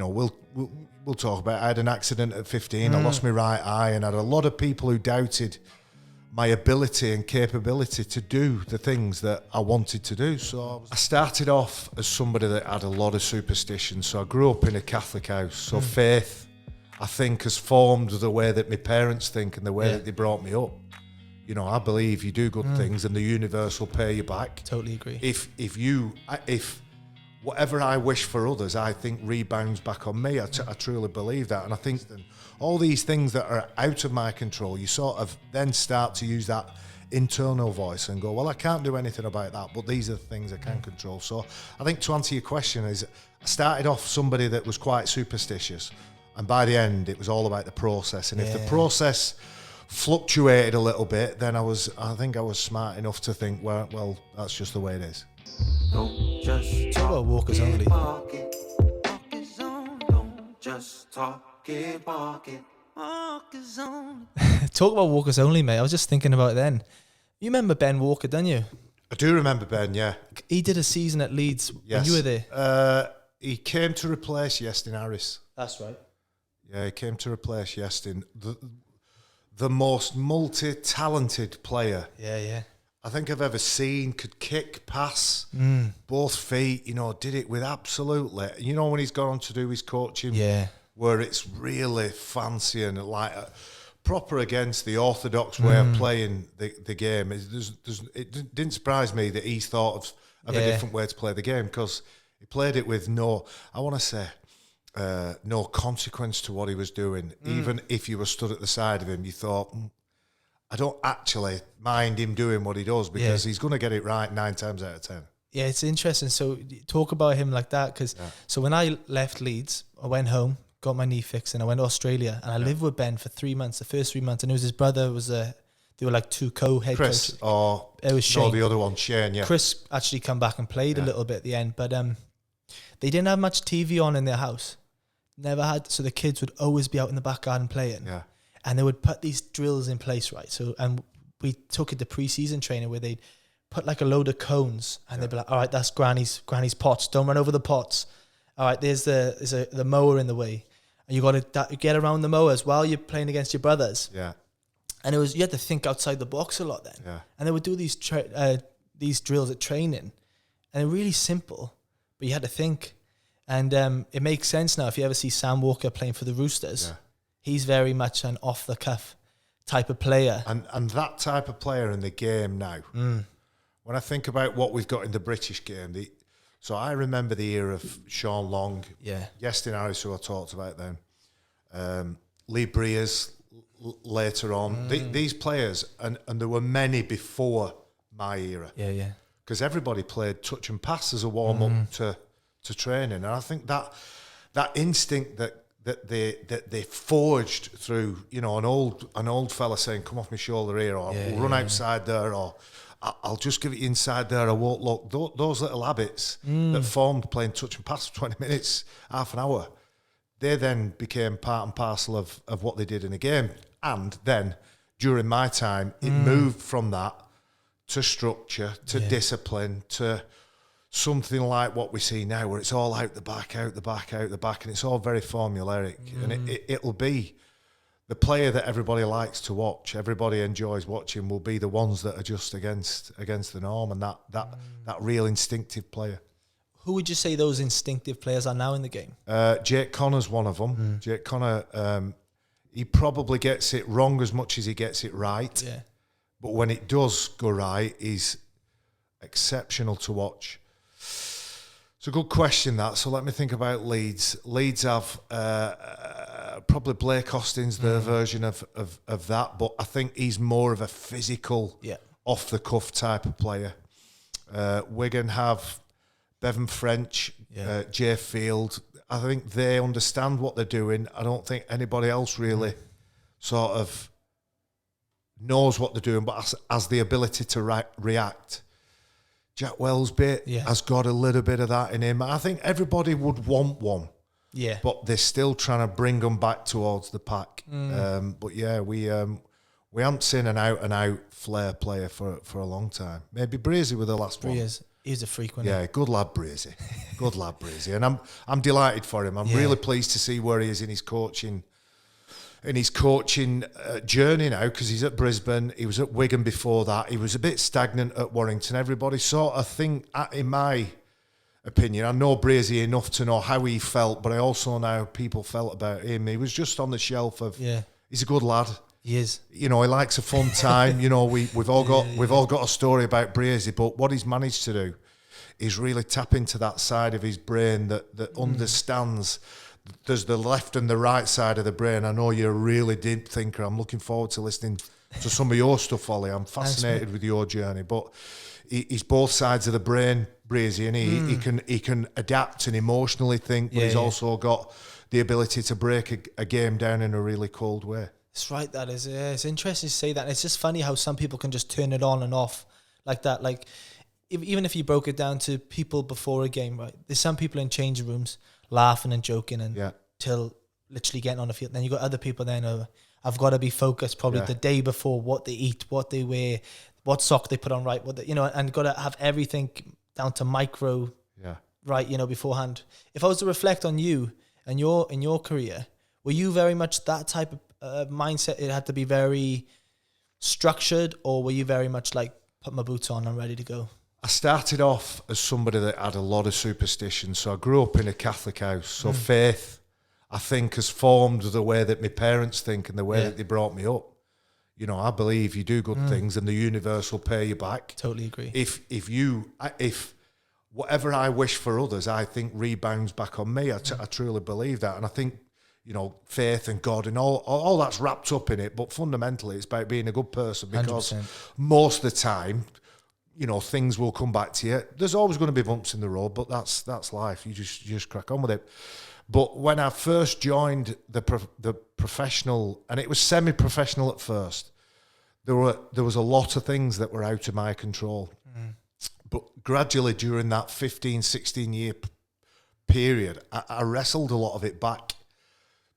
we'll talk about it. I had an accident at 15. I lost my right eye, and I had a lot of people who doubted my ability and capability to do the things that I wanted to do. So I started off as somebody that had a lot of superstition. So I grew up in a Catholic house. So faith, I think, has formed the way that my parents think and the way that they brought me up. I believe you do good things and the universe will pay you back. Totally agree. If whatever I wish for others, I think rebounds back on me. I truly believe that. And I think that all these things that are out of my control, you sort of then start to use that internal voice and go, well, I can't do anything about that, but these are the things I can control. So I think to answer your question is, I started off somebody that was quite superstitious, and by the end it was all about the process. And if the process fluctuated a little bit, then I think I was smart enough to think, well, that's just the way it is. Don't just talk about Walkers Only. Don't just talk it, walk it. Walkers Only. Talk about Walkers Only, mate. I was just thinking about it then. You remember Ben Walker, don't you? I do remember Ben, yeah. He did a season at Leeds when you were there. He came to replace Yestin Harris. That's right. Yeah, he came to replace Yestin. The most multi-talented player I think I've ever seen. Could kick, pass, both feet, did it with absolutely. When he's gone on to do his coaching, where it's really fancy and like proper against the orthodox way of playing the game. It didn't surprise me that he's thought of a different way to play the game, because he played it with no consequence to what he was doing. Even if you were stood at the side of him, you thought, I don't actually mind him doing what he does, because he's going to get it right 9 times out of 10. Yeah, it's interesting. So talk about him like that, because so when I left Leeds, I went home, got my knee fixed, and I went to Australia, and I lived with Ben for 3 months, the first 3 months, and it was his brother, they were like 2 co-head coaches. Or it was Shane. The other one, Shane, yeah. Chris actually come back and played a little bit at the end, but they didn't have much TV on in their house. Never had, so the kids would always be out in the back garden playing. Yeah. And they would put these drills in place, right? So, and we took it to pre-season training where they'd put like a load of cones, and they'd be like, all right, that's Granny's pots. Don't run over the pots. All right, there's the mower in the way. And you got to get around the mowers while you're playing against your brothers. Yeah. And you had to think outside the box a lot then. Yeah. And they would do these drills at training, and they're really simple, but you had to think. And it makes sense now if you ever see Sam Walker playing for the Roosters. Yeah. He's very much an off-the-cuff type of player. And that type of player in the game now, when I think about what we've got in the British game, so I remember the era of Sean Long, Yestin Harris, who I talked about then, Lee Breers later on. These players, and there were many before my era. Yeah, yeah. Because everybody played touch and pass as a warm-up to training. And I think that instinct that they forged through, an old fella saying, come off my shoulder here, or we'll run outside there, or I'll just give it inside there, I won't look. Those little habits that formed playing touch and pass for 20 minutes, half an hour, they then became part and parcel of what they did in the game. And then, during my time, it moved from that to structure, to discipline, to something like what we see now, where it's all out the back, out the back, out the back, and it's all very formulaic. And it'll be the player that everybody likes to watch, everybody enjoys watching, will be the ones that are just against the norm, and that real instinctive player. Who would you say those instinctive players are now in the game? Jake Connor's one of them. Jake Connor, he probably gets it wrong as much as he gets it right. Yeah. But when it does go right, he's exceptional to watch. It's a good question, that. So let me think about Leeds. Leeds have probably Blake Austin's their version of that, but I think he's more of a physical, off-the-cuff type of player. Wigan have Bevan French, Jay Field. I think they understand what they're doing. I don't think anybody else really sort of knows what they're doing, but has the ability to react. Jack Wellsby has got a little bit of that in him. I think everybody would want one. Yeah. But they're still trying to bring them back towards the pack. But yeah, we haven't seen an out-and-out flair player for a long time. Maybe Breezy with the last one. He's a freak, yeah, good lad, Brazy. Good lad, Brazy. And I'm delighted for him. I'm really pleased to see where he is in his coaching journey now, because he's at Brisbane. He was at Wigan before that. He was a bit stagnant at Warrington. Everybody sort of think, in my opinion, I know Brazy enough to know how he felt, but I also know how people felt about him. He was just on the shelf of, he's a good lad. He is. You know, he likes a fun time. You know, we've all got a story about Brazy, but what he's managed to do is really tap into that side of his brain that understands there's the left and the right side of the brain. I know you're a really deep thinker. I'm looking forward to listening to some of your stuff, Ollie. I'm fascinated with your journey, but he's both sides of the brain, Brazy, and he can adapt and emotionally think, but he's also got the ability to break a game down in a really cold way. That's right, that is. It's interesting to say that. It's just funny how some people can just turn it on and off like that. Like, even if you broke it down to people before a game, right? There's some people in changing rooms laughing and joking and till literally getting on the field. Then you got other people then I've got to be focused probably the day before, what they eat, what they wear, what sock they put on right, and got to have everything down to micro right, beforehand. If I was to reflect on you and in your career, were you very much that type of mindset? It had to be very structured, or were you very much like, put my boots on, I'm ready to go? I started off as somebody that had a lot of superstition. So I grew up in a Catholic house. So faith, I think, has formed the way that my parents think and the way that they brought me up. You know, I believe you do good things and the universe will pay you back. Totally agree. If whatever I wish for others, I think rebounds back on me. I truly believe that. And I think, faith and God and all that's wrapped up in it. But fundamentally, it's about being a good person, because 100%. Most of the time, things will come back to you. There's always going to be bumps in the road, but that's life. You just crack on with it. But when I first joined the professional, and it was semi-professional at first, there was a lot of things that were out of my control. But gradually during that 15, 16-year period, I wrestled a lot of it back.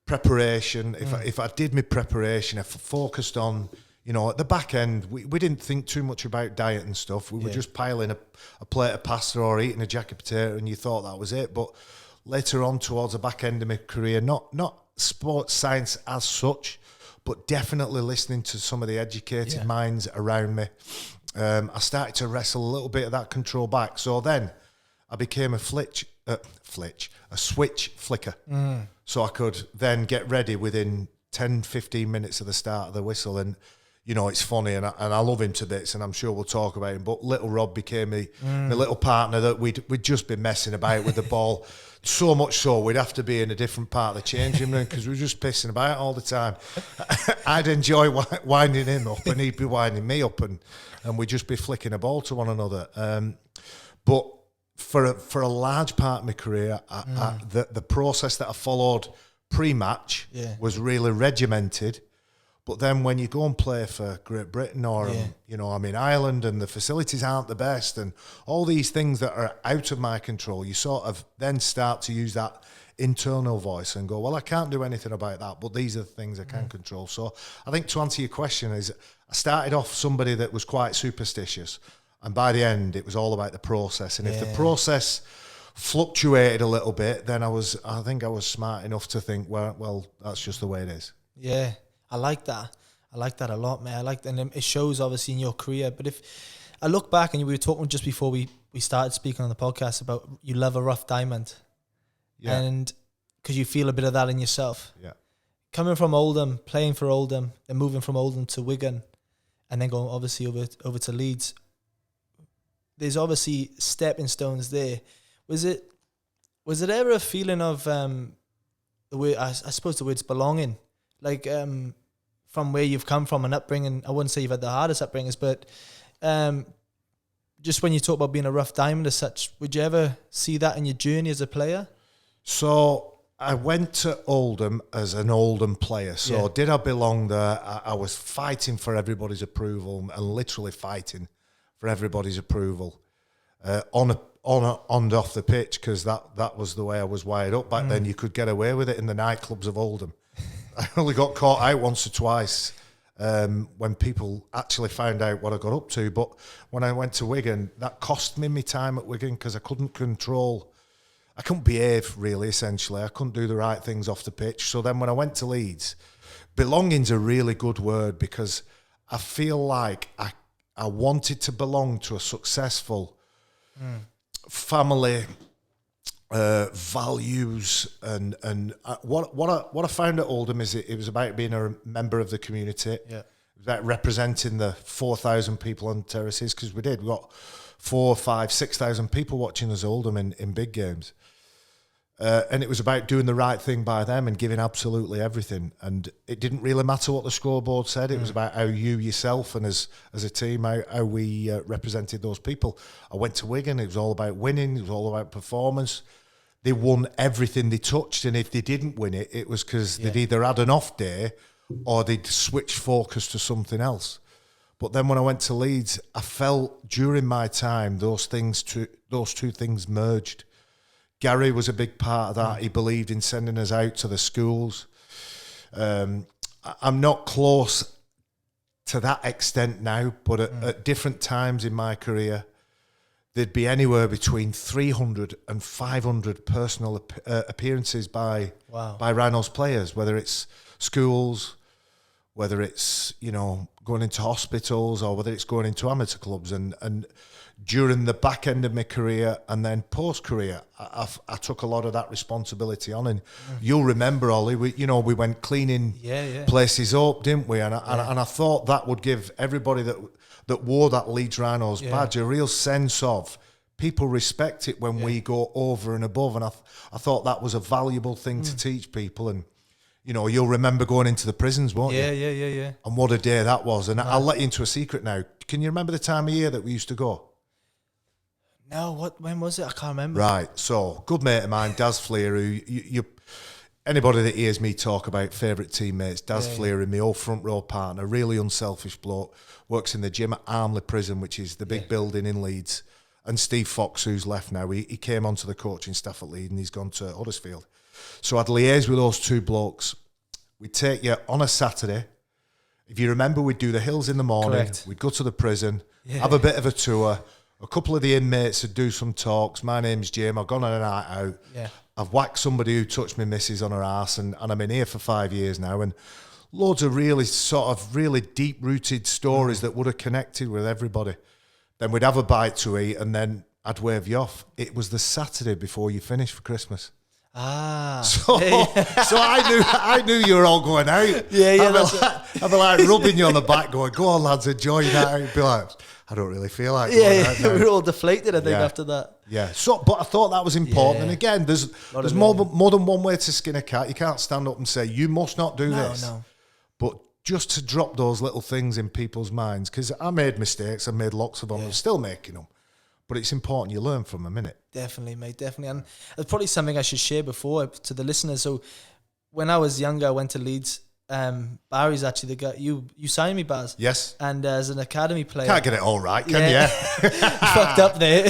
Preparation, if I did my preparation, if I focused on, at the back end, we didn't think too much about diet and stuff. We were just piling a plate of pasta or eating a jacket potato, and you thought that was it. But later on, towards the back end of my career, not sports science as such, but definitely listening to some of the educated minds around me, I started to wrestle a little bit of that control back. So then I became a switch flicker. So I could then get ready within 10, 15 minutes of the start of the whistle. And, it's funny, and I love him to bits, and I'm sure we'll talk about him. But little Rob became my little partner that we'd just been messing about with the ball. So much so, we'd have to be in a different part of the changing room because we were just pissing about all the time. I'd enjoy winding him up, and he'd be winding me up, and we'd just be flicking a ball to one another. But for a large part of my career, the process that I followed pre-match was really regimented. But then when you go and play for Great Britain or, Ireland, and the facilities aren't the best, and all these things that are out of my control, you sort of then start to use that internal voice and go, well, I can't do anything about that, but these are the things I can control. So I think to answer your question is, I started off somebody that was quite superstitious, and by the end, it was all about the process. And if the process fluctuated a little bit, then I think I was smart enough to think, well, that's just the way it is. Yeah. I like that. I like that a lot, man. And it shows obviously in your career. But if I look back, and we were talking just before we started speaking on the podcast about you love a rough diamond, and because you feel a bit of that in yourself. Yeah. Coming from Oldham, playing for Oldham, and moving from Oldham to Wigan, and then going obviously over to Leeds. There's obviously stepping stones there. Was it ever a feeling of the way I suppose the word's belonging, like from where you've come from and upbringing? I wouldn't say you've had the hardest upbringings, but just when you talk about being a rough diamond as such, would you ever see that in your journey as a player? So I went to Oldham as an Oldham player. So did I belong there? I was fighting for everybody's approval, and literally fighting for everybody's approval on and off the pitch, because that was the way I was wired up back then. You could get away with it in the nightclubs of Oldham. I only got caught out once or twice when people actually found out what I got up to. But when I went to Wigan, that cost me my time at Wigan because I couldn't behave really, essentially. I couldn't do the right things off the pitch. So then when I went to Leeds, belonging's a really good word because I feel like I wanted to belong to a successful family, values, and what I found at Oldham is it was about being a member of the community. Yeah. It was about representing the 4,000 people on the terraces, because we got 4, 5, 6,000 people watching us Oldham in big games. And it was about doing the right thing by them and giving absolutely everything. And it didn't really matter what the scoreboard said. It was about how you yourself and as a team, how we represented those people. I went to Wigan. It was all about winning. It was all about performance. They won everything they touched. And if they didn't win it, it was because they'd either had an off day or they'd switched focus to something else. But then when I went to Leeds, I felt during my time those two things merged. Gary was a big part of that. He believed in sending us out to the schools. I'm not close to that extent now, but at different times in my career, there'd be anywhere between 300 and 500 personal appearances by Rhinos players, whether it's schools, whether it's, going into hospitals, or whether it's going into amateur clubs. And during the back end of my career and then post-career, I took a lot of that responsibility on. And you'll remember, Ollie, we went cleaning places up, didn't we? And I thought that would give everybody that wore that Leeds Rhinos badge a real sense of people respect it when we go over and above. And I thought that was a valuable thing to teach people. And you'll remember going into the prisons, won't you? Yeah. And what a day that was. And I'll let you into a secret now. Can you remember the time of year that we used to go? No, when was it? I can't remember. Right, so good mate of mine, Daz Fleer, who you anybody that hears me talk about favourite teammates, Daz Fleer, and my old front row partner, really unselfish bloke, works in the gym at Armley Prison, which is the big building in Leeds. And Steve Fox, who's left now, he came onto the coaching staff at Leeds and he's gone to Huddersfield. So I'd liaise with those two blokes. We'd take you on a Saturday. If you remember, we'd do the hills in the morning. Correct. We'd go to the prison, have a bit of a tour. A couple of the inmates would do some talks. My name's Jim. I've gone on a night out. Yeah. I've whacked somebody who touched my missus on her ass, and I'm in here for 5 years now. And loads of really deep-rooted stories that would have connected with everybody. Then we'd have a bite to eat, and then I'd wave you off. It was the Saturday before you finished for Christmas. So I knew you were all going out. I'd be like rubbing you on the back, going, "Go on, lads, enjoy that." I'd be like, "I don't really feel like going out now." We were all deflated, I think, after that. Yeah. So, but I thought that was important. And again, there's more than one way to skin a cat. You can't stand up and say you must not do this. No. But just to drop those little things in people's minds, because I made mistakes. I made lots of them. I'm still making them. But it's important you learn from them, innit? Definitely, mate, definitely. And it's probably something I should share before to the listeners. So when I was younger, I went to Leeds. Barry's actually the guy. You signed me, Baz. Yes. And as an academy player. Can't get it all right, can you? Fucked up there.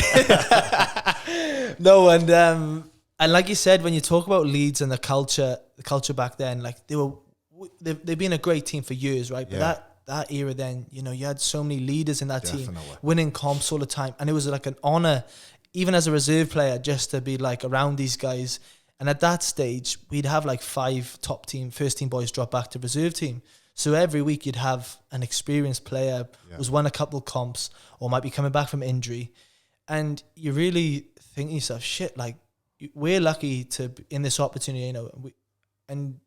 No, and like you said, when you talk about Leeds and the culture back then, like they've been a great team for years, right? But that era then, you had so many leaders in that team, winning comps all the time. And it was like an honour, even as a reserve player, just to be like around these guys. And at that stage, we'd have like 5 top team, first team boys drop back to reserve team. So every week you'd have an experienced player who's won a couple of comps or might be coming back from injury. And you really think to yourself, shit, like we're lucky to be in this opportunity, and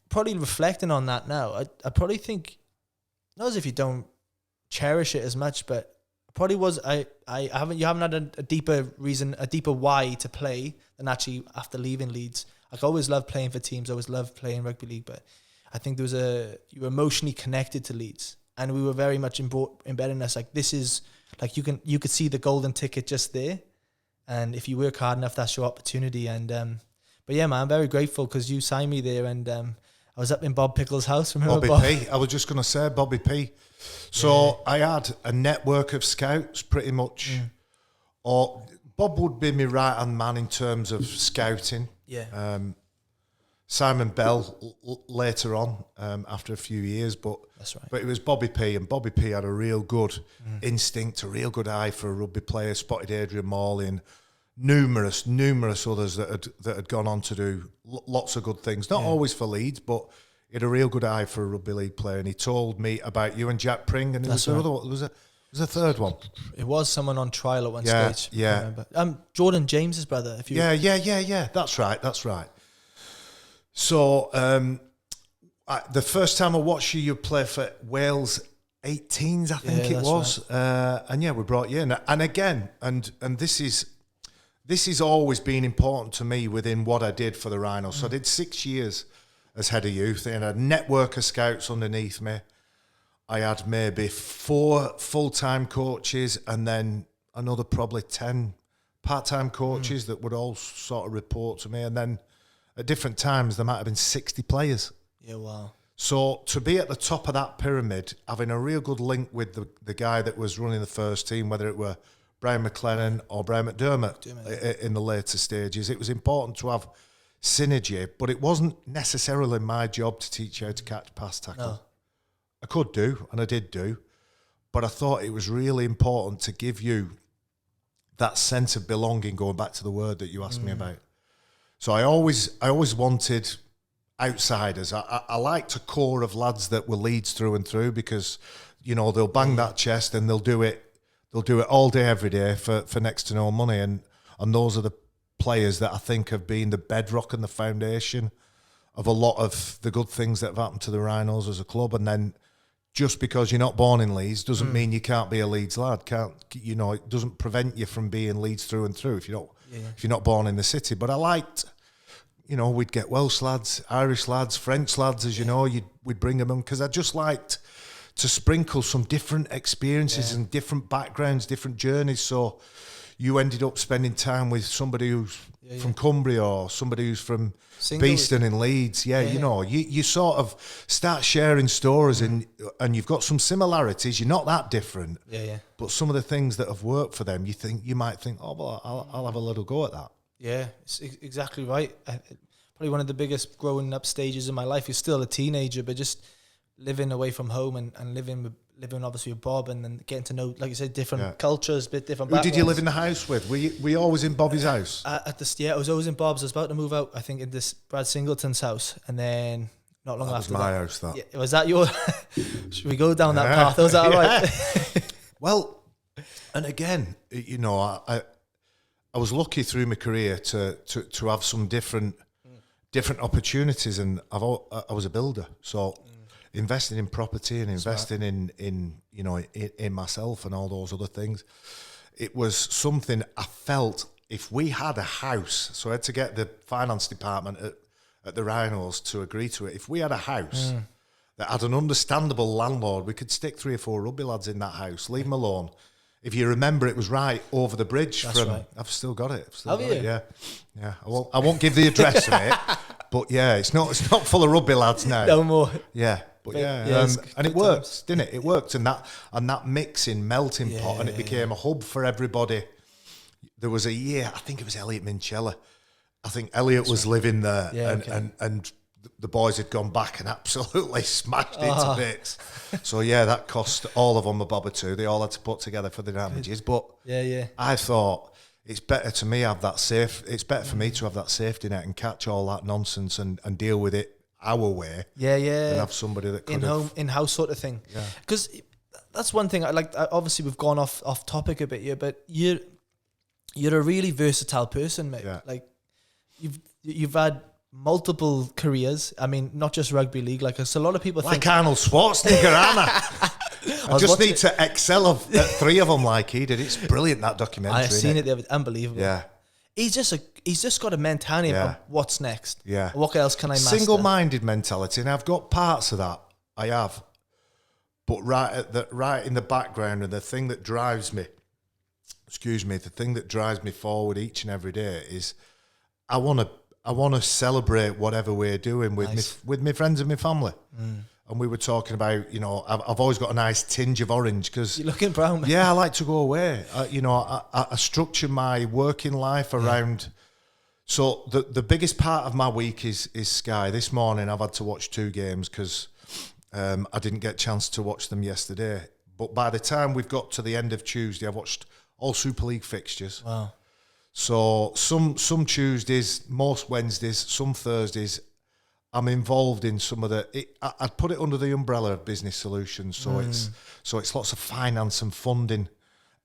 probably reflecting on that now, I probably think, not as if you don't cherish it as much, but probably was you haven't had a deeper reason, a deeper why to play than actually after leaving Leeds. Like I always loved playing for teams, I always loved playing rugby league, but I think you were emotionally connected to Leeds, and we were very much embedded in us. Like this is like you could see the golden ticket just there, and if you work hard enough, that's your opportunity. And but yeah, man, I'm very grateful because you signed me there, and I was up in Bob Pickle's house. Remember Bobby P? I was just going to say Bobby P. So I had a network of scouts pretty much. Or Bob would be my right-hand man in terms of scouting. Yeah. Simon Bell later on, after a few years, but that's right. But it was Bobby P, and Bobby P had a real good instinct, a real good eye for a rugby player. Spotted Adrian Morley and numerous others that had gone on to do lots of good things. Not always for Leeds, but he had a real good eye for a rugby league player. And he told me about you and Jack Pring, and there was a third one. It was someone on trial at one stage. Yeah. Jordan James's brother. Yeah. That's right. So the first time I watched you play for Wales 18s, I think it was, right. And we brought you in, and again, and this is always been important to me within what I did for the Rhinos. So I did 6 years as head of youth, and a network of scouts underneath me. I had maybe 4 full-time coaches, and then another probably 10 part-time coaches that would all sort of report to me, and then at different times, there might have been 60 players. Yeah, wow. So to be at the top of that pyramid, having a real good link with the guy that was running the first team, whether it were Barrie McDermott or Barrie Mcdermott in the later stages, it was important to have synergy, but it wasn't necessarily my job to teach you how to catch, pass, tackle. No. I could do, and I did do, but I thought it was really important to give you that sense of belonging, going back to the word that you asked me about. So I always wanted outsiders. I liked a core of lads that were Leeds through and through, because they'll bang that chest and they'll do it all day every day for next to no money, and those are the players that I think have been the bedrock and the foundation of a lot of the good things that have happened to the Rhinos as a club. And then just because you're not born in Leeds doesn't mean you can't be a Leeds lad. It doesn't prevent you from being Leeds through and through if you're not born in the city. But I liked, we'd get Welsh lads, Irish lads, French lads, as we'd bring them in, because I just liked to sprinkle some different experiences and different backgrounds, different journeys. So you ended up spending time with somebody who's from Cumbria, or somebody who's from Beeston in Leeds. You sort of start sharing stories, and you've got some similarities. You're not that different. But some of the things that have worked for them, you might think, oh, well, I'll have a little go at that. Yeah, it's exactly right. Probably one of the biggest growing up stages in my life. You're still a teenager, but just living away from home and living obviously with Bob, and then getting to know, like you said, different cultures, bit different backgrounds. Who did you live in the house with? Were you always in Bobby's house? I was always in Bob's. I was about to move out, I think, in this Brad Singleton's house, and then not long after that. That was my house, that. Yeah, was that your... Should we go down that path? Was that all right? Well, and again, I was lucky through my career to have some different opportunities, and I was a builder, so... investing in property and investing in myself and all those other things. It was something I felt, if we had a house, so I had to get the finance department at the Rhinos to agree to it. If we had a house that had an understandable landlord, we could stick 3 or 4 rugby lads in that house, leave them alone. If you remember, it was right over the bridge. I've still got it. Yeah. I won't give the address of it, but it's not full of rugby lads now. No more. Yeah. But and it worked, didn't it? It worked, and that mixing, melting pot, and it became a hub for everybody. There was a year, I think it was Elliot Minchella. I think Elliot was living there, and the boys had gone back and absolutely smashed it to bits. So that cost all of them a bob or two. They all had to put together for the damages. But I thought it's better to me have that safe. It's better for me to have that safety net and catch all that nonsense and deal with it our way, and have somebody that could in-house sort of thing. Because that's one thing I like. Obviously, we've gone off topic a bit here, but you're a really versatile person, mate. Like you've had multiple careers. I mean, not just rugby league. Like a lot of people think Arnold Schwarzenegger, I just need to excel at 3 of them like he did. It's brilliant, that documentary. I've seen it. Unbelievable. Yeah. He's just got a mentality of what's next. Yeah. What else can I master? Single-minded mentality, and I've got parts of that. I have, but right in the background, and the thing that drives me, the thing that drives me forward each and every day is I want to celebrate whatever we're doing with my friends and my family. And we were talking about, I've always got a nice tinge of orange because you're looking brown. Man. Yeah, I like to go away. I structure my working life around So the biggest part of my week is Sky. This morning I've had to watch 2 games because I didn't get a chance to watch them yesterday. But by the time we've got to the end of Tuesday, I've watched all Super League fixtures. Wow. So some Tuesdays, most Wednesdays, some Thursdays, I'm involved in some of I'd put it under the umbrella of business solutions. So it's lots of finance and funding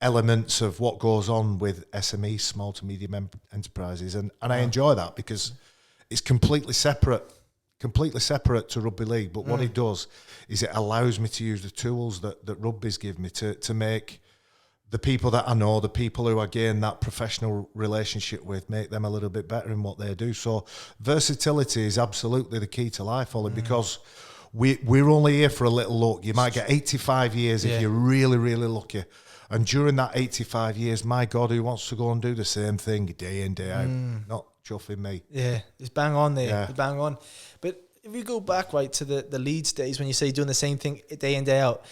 elements of what goes on with SMEs, small to medium enterprises, and I enjoy that because it's completely separate to rugby league. But what it does is it allows me to use the tools that rugby's give me to make the people that I know, the people who I gain that professional relationship with, make them a little bit better in what they do. So versatility is absolutely the key to life, Ollie, because we're only here for a little look. You might get 85 years if you're really, really lucky. And during that 85 years, my God, who wants to go and do the same thing day in, day out? Not chuffing me. Yeah, it's bang on there. Yeah. It's bang on. But if you go back, right, to the Leeds days when you say doing the same thing day in, day out,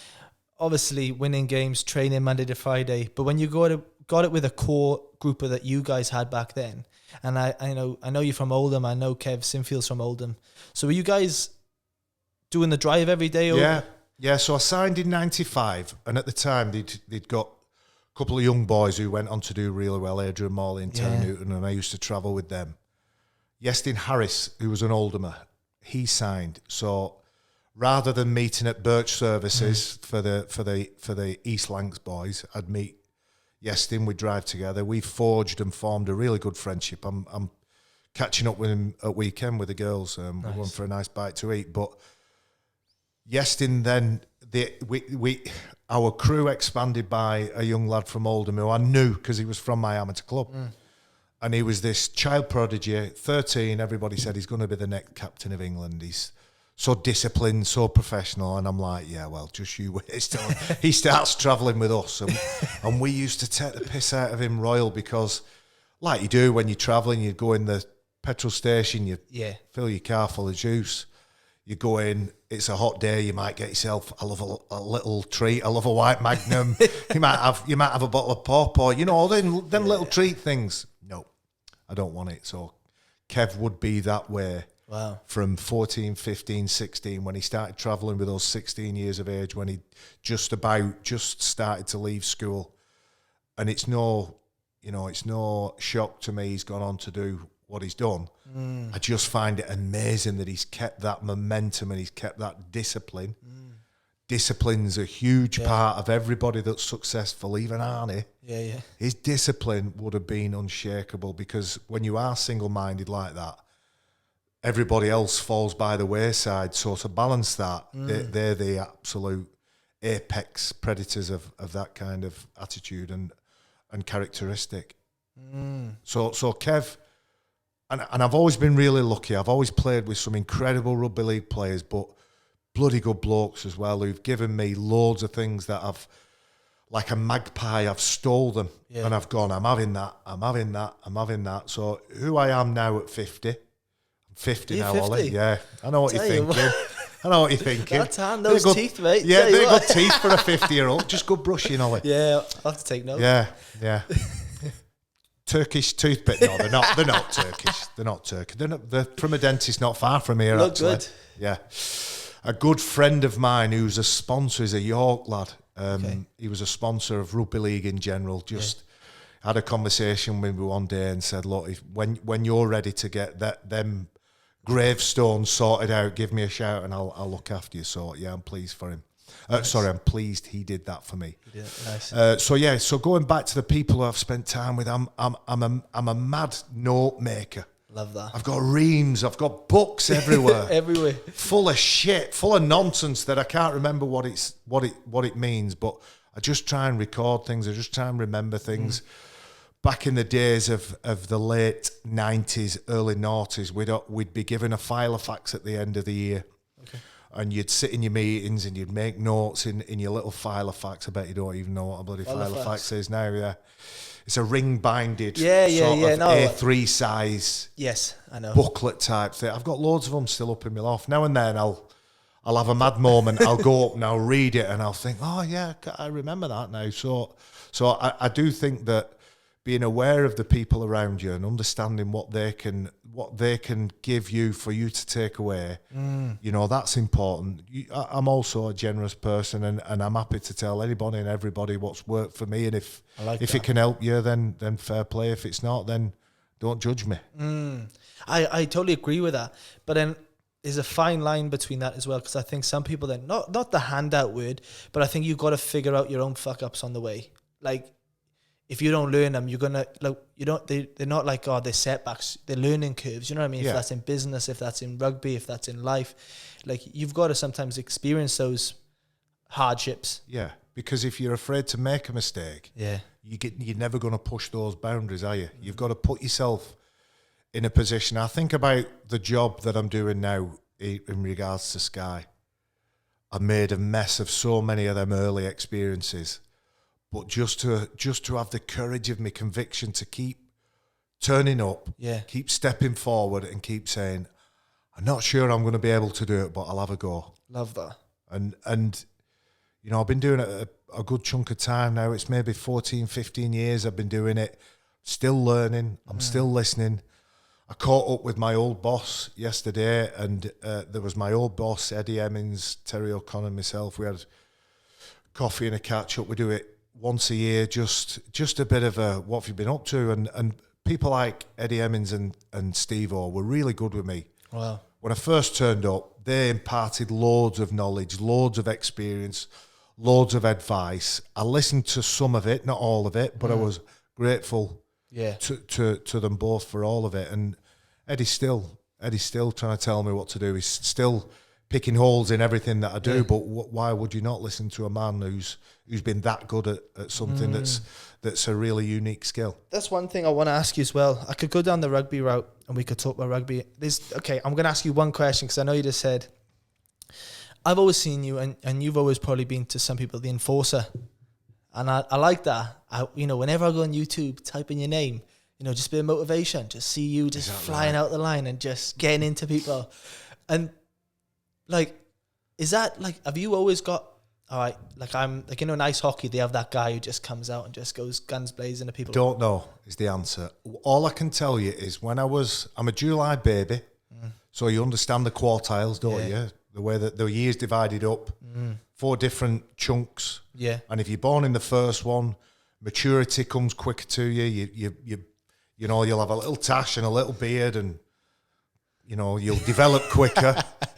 obviously winning games, training Monday to Friday. But when you got it with a core group that you guys had back then, and I know you're from Oldham. I know Kev Sinfield's from Oldham. So were you guys doing the drive every day? Or? Yeah, so I signed in 95, and at the time they'd got a couple of young boys who went on to do really well, Adrian Morley and Terry Newton, and I used to travel with them. Yestin Harris, who was an Oldhamer, he signed. So rather than meeting at Birch Services for the East Lancs boys, I'd meet Yestin, we'd drive together. We forged and formed a really good friendship. I'm catching up with him at weekend with the girls. We went for a nice bite to eat, but Yestin, then our crew expanded by a young lad from Oldham who I knew because he was from my amateur club. And he was this child prodigy, 13. Everybody said he's going to be the next captain of England. He's so disciplined, so professional. And I'm like, yeah, well, just you wait. He starts travelling with us. And we used to take the piss out of him royal because, like you do when you're travelling, you go in the petrol station, you fill your car full of juice. You go in, it's a hot day, you might get yourself a little treat. I love a white Magnum. you might have a bottle of pop or, them little treat things. No, I don't want it. So Kev would be that way. Wow. From 14, 15, 16, when he started travelling with us, 16 years of age, when he just started to leave school. And it's no shock to me he's gone on to do what he's done. I just find it amazing that he's kept that momentum and he's kept that discipline. Discipline's a huge part of everybody that's successful, even Arnie. His discipline would have been unshakable because when you are single-minded like that, everybody else falls by the wayside. So to balance that, they're the absolute apex predators of that kind of attitude and characteristic. So Kev... And I've always been really lucky. I've always played with some incredible rugby league players, but bloody good blokes as well, who've given me loads of things that I've, like a magpie, I've stole them. And I've gone, I'm having that. So who I am now at 50, I'm 50 You're now, 50? Ollie. Yeah, I know what you're thinking. I know what you're thinking. That's hand, those teeth, mate. Yeah, they're good teeth for a 50-year-old. Just good brushing, Ollie. Yeah, I'll have to take note. Yeah. Turkish toothpick? No, they're not. They're not Turkish. They're not Turkish. They're from a dentist not far from here. Look actually. Good. Yeah, a good friend of mine who's a sponsor is a York lad. He was a sponsor of rugby league in general. Just had a conversation with me one day and said, "Look, when you're ready to get them gravestones sorted out, give me a shout and I'll look after you." So yeah, I'm pleased for him. Nice. Sorry, I'm pleased he did that for me. Yeah, nice. So going back to the people who I've spent time with, I'm a mad note maker. Love that. I've got reams, I've got books everywhere. Everywhere. Full of shit, full of nonsense that I can't remember what it means, but I just try and record things, I just try and remember things. Back in the days of the late 90s, early 90s, we'd be given a file of facts at the end of the year. Okay. And you'd sit in your meetings and you'd make notes in your little file of facts. I bet you don't even know what a bloody file of facts is now, yeah. It's a ring-binded A3 size booklet type thing. I've got loads of them still up in my loft. Now and then I'll have a mad moment. I'll go up and I'll read it and I'll think, oh, yeah, I remember that now. So I do think that being aware of the people around you and understanding what they can give you for you to take away, you know, that's important. I'm also a generous person, and I'm happy to tell anybody and everybody what's worked for me. And if it can help you, then fair play. If it's not, then don't judge me. I totally agree with that. But then there's a fine line between that as well, because I think some people then not the handout word, but I think you've got to figure out your own fuck ups on the way. Like, if you don't learn them, you're gonna they're not like, oh, they're setbacks, they're learning curves. You know what I mean? Yeah. If that's in business, if that's in rugby, if that's in life, like, you've got to sometimes experience those hardships. Yeah, because if you're afraid to make a mistake, you're never going to push those boundaries, are you? You've got to put yourself in a position. I think about the job that I'm doing now in regards to Sky. I made a mess of so many of them early experiences. But just to have the courage of my conviction to keep turning up, keep stepping forward, and keep saying, I'm not sure I'm going to be able to do it, but I'll have a go. Love that. And you know, I've been doing it a good chunk of time now. It's maybe 14, 15 years I've been doing it. Still learning. I'm still listening. I caught up with my old boss yesterday, and there was my old boss, Eddie Emmons, Terry O'Connor, and myself. We had coffee and a catch-up. We do it once a year, just a bit of a what have you been up to, and people like Eddie Emmons and Steve-O were really good with me. Wow. When I first turned up, they imparted loads of knowledge, loads of experience, loads of advice. I listened to some of it, not all of it, but I was grateful to them both for all of it. And Eddie's still trying to tell me what to do. He's still picking holes in everything that I do, but why would you not listen to a man who's been that good at something that's a really unique skill? That's one thing I want to ask you as well. I could go down the rugby route and we could talk about rugby. I'm going to ask you one question, because I know you just said, I've always seen you, and you've always probably been to some people the enforcer. And I like that. Whenever I go on YouTube, type in your name, just a bit of motivation, just see you just flying out the line and just getting into people. And is that have you always got, all right, I'm in ice hockey, they have that guy who just comes out and just goes guns blazing to people? Don't know is the answer. All I can tell you is I'm a July baby, so you understand the quartiles, don't you? The way that the year's divided up, 4 different chunks. Yeah. And if you're born in the first one, maturity comes quicker to you. You'll have a little tash and a little beard, and you'll develop quicker,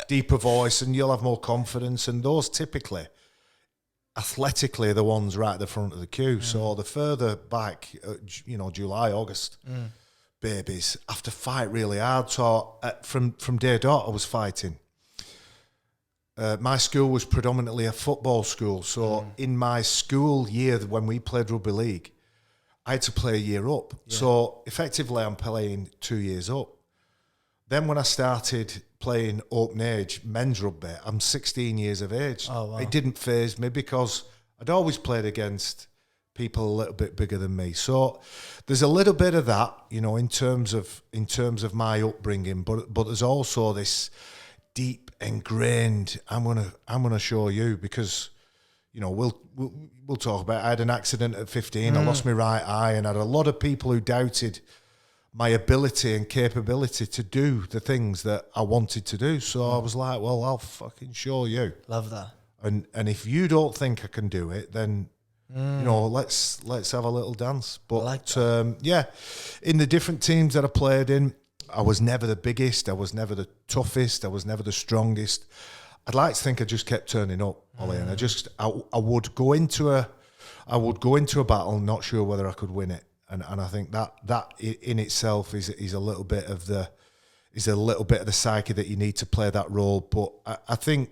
deeper voice, and you'll have more confidence. And those typically, athletically, are the ones right at the front of the queue. So the further back, July, August, babies have to fight really hard. So from day dot, I was fighting. My school was predominantly a football school. So in my school year, when we played rugby league, I had to play a year up. Yeah. So effectively, I'm playing 2 years up. Then when I started playing open age men's rugby, I'm 16 years of age. Oh, wow. It didn't faze me because I'd always played against people a little bit bigger than me. So there's a little bit of that, in terms of my upbringing, but there's also this deep ingrained, I'm gonna show you, because we'll talk about it. I had an accident at 15. I lost my right eye, and I had a lot of people who doubted my ability and capability to do the things that I wanted to do. So I was like, well, I'll fucking show you. Love that. And if you don't think I can do it, then let's have a little dance. But in the different teams that I played in, I was never the biggest, I was never the toughest, I was never the strongest. I'd like to think I just kept turning up, Ollie, and I would go into a battle not sure whether I could win it. And I think that in itself is a little bit of the psyche that you need to play that role. But I think,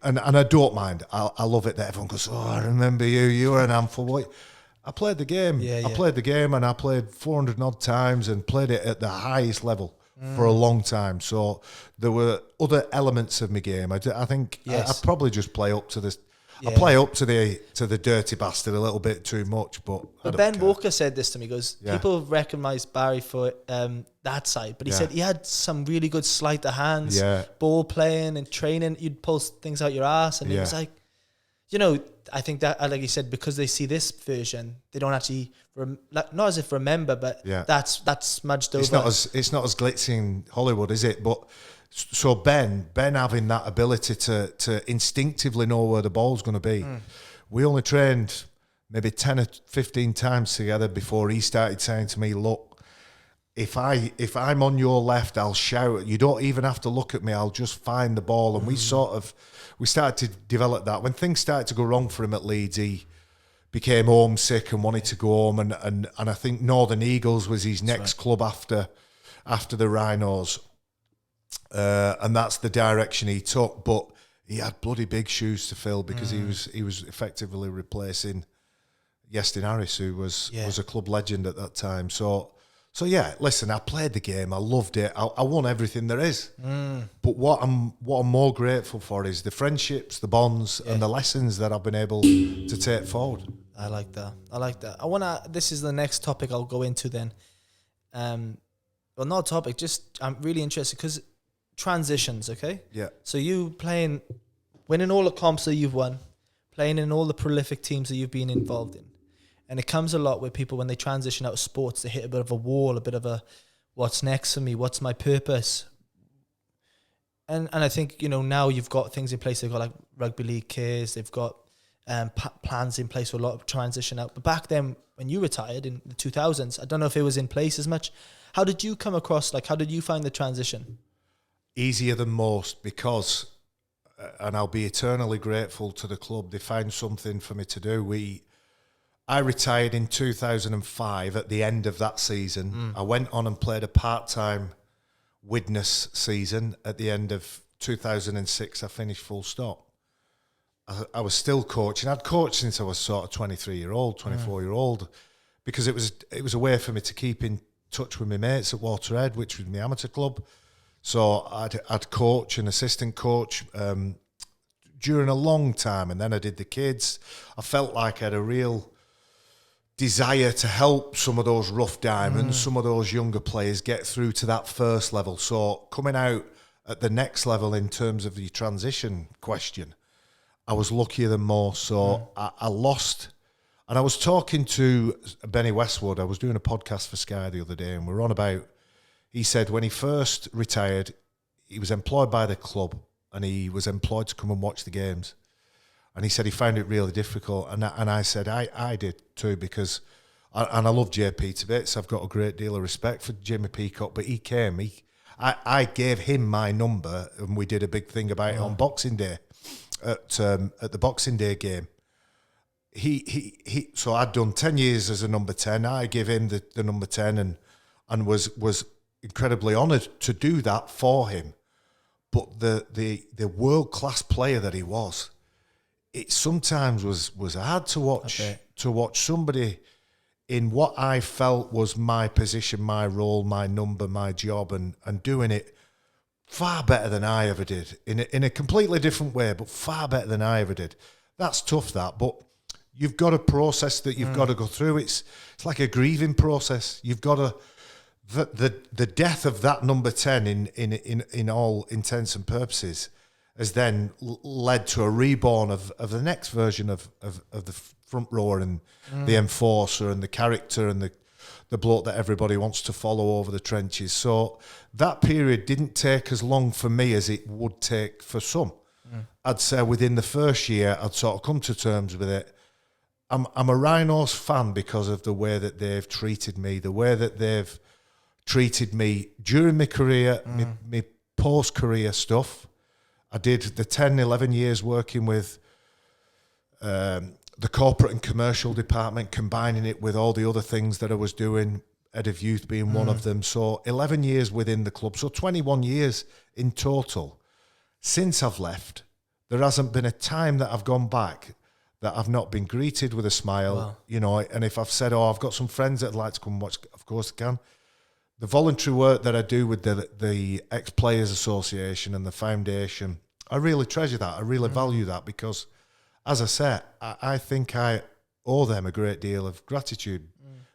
and I don't mind. I love it that everyone goes, oh, I remember you were an handful. What? I played the game. I played the game, and I played 400 odd times and played it at the highest level for a long time. So there were other elements of my game. I think I probably just play up to this. I play up to the dirty bastard a little bit too much, but Ben Walker said this to me. He goes, people recognise Barrie for that side, but he said he had some really good sleight of hands, ball playing and training. You'd pull things out your ass, and he was like, you know, I think that, like you said, because they see this version, they don't actually not as if remember, but that's smudged over. It's not as glitzy in Hollywood, is it? But so Ben having that ability to instinctively know where the ball's going to be. We only trained maybe 10 or 15 times together before he started saying to me, look, if I'm on your left, I'll shout. You don't even have to look at me. I'll just find the ball. And we started to develop that. When things started to go wrong for him at Leeds, he became homesick and wanted to go home. And I think Northern Eagles was his next club after the Rhinos. And that's the direction he took. But he had bloody big shoes to fill because he was effectively replacing Yestin Harris, who was a club legend at that time. So yeah, listen, I played the game. I loved it. I won everything there is. But what I'm more grateful for is the friendships, the bonds, and the lessons that I've been able to take forward. I like that. This is the next topic I'll go into then. Well, not a topic, just I'm really interested because transitions, okay? Yeah. So you winning all the comps that you've won, playing in all the prolific teams that you've been involved in. And it comes a lot where people, when they transition out of sports, they hit a bit of a wall, a bit of a, what's next for me? What's my purpose? And I think, you know, now you've got things in place. They've got like rugby league cares. They've got plans in place for a lot of transition out. But back then, when you retired in the 2000s, I don't know if it was in place as much. How did you come across, how did you find the transition? Easier than most because, and I'll be eternally grateful to the club, they found something for me to do. I retired in 2005 at the end of that season. I went on and played a part-time Widnes season. At the end of 2006, I finished full stop. I was still coaching. I'd coached since I was sort of 23-year-old, 24-year-old, because it was a way for me to keep in touch with my mates at Waterhead, which was my amateur club. So I'd coach and assistant coach during a long time, and then I did the kids. I felt like I had a real desire to help some of those rough diamonds, some of those younger players get through to that first level. So coming out at the next level in terms of the transition question, I was luckier than most. So I lost, and I was talking to Benny Westwood. I was doing a podcast for Sky the other day, and we were on about, he said when he first retired, he was employed by the club, and he was employed to come and watch the games. And he said he found it really difficult. And I said, I did too, because, I love JP to bits. I've got a great deal of respect for Jimmy Peacock, but he came. I gave him my number, and we did a big thing about it on Boxing Day, at the Boxing Day game. So I'd done 10 years as a number 10. I gave him the number 10 and was incredibly honoured to do that for him. But the world-class player that he was, it sometimes was hard to watch somebody in what I felt was my position, my role, my number, my job, and doing it far better than I ever did in a completely different way, but far better than I ever did. That's tough, but you've got a process that you've got to go through. It's like a grieving process. You've got to the death of that number 10 in all intents and purposes has then led to a reborn of the next version of the front rower and the enforcer and the character and the bloke that everybody wants to follow over the trenches. So that period didn't take as long for me as it would take for some. I'd say within the first year, I'd sort of come to terms with it. I'm a Rhinos fan because of the way that they've treated me, the way that they've treated me during my career, my post-career stuff. I did the 10, 11 years working with the corporate and commercial department, combining it with all the other things that I was doing, head of youth being one of them. So 11 years within the club, so 21 years in total. Since I've left, there hasn't been a time that I've gone back that I've not been greeted with a smile, you know, and if I've said, I've got some friends that'd like to come watch, of course I can. The voluntary work that I do with the Ex-Players Association and the foundation, I really treasure that. I really value that because, as I said, I think I owe them a great deal of gratitude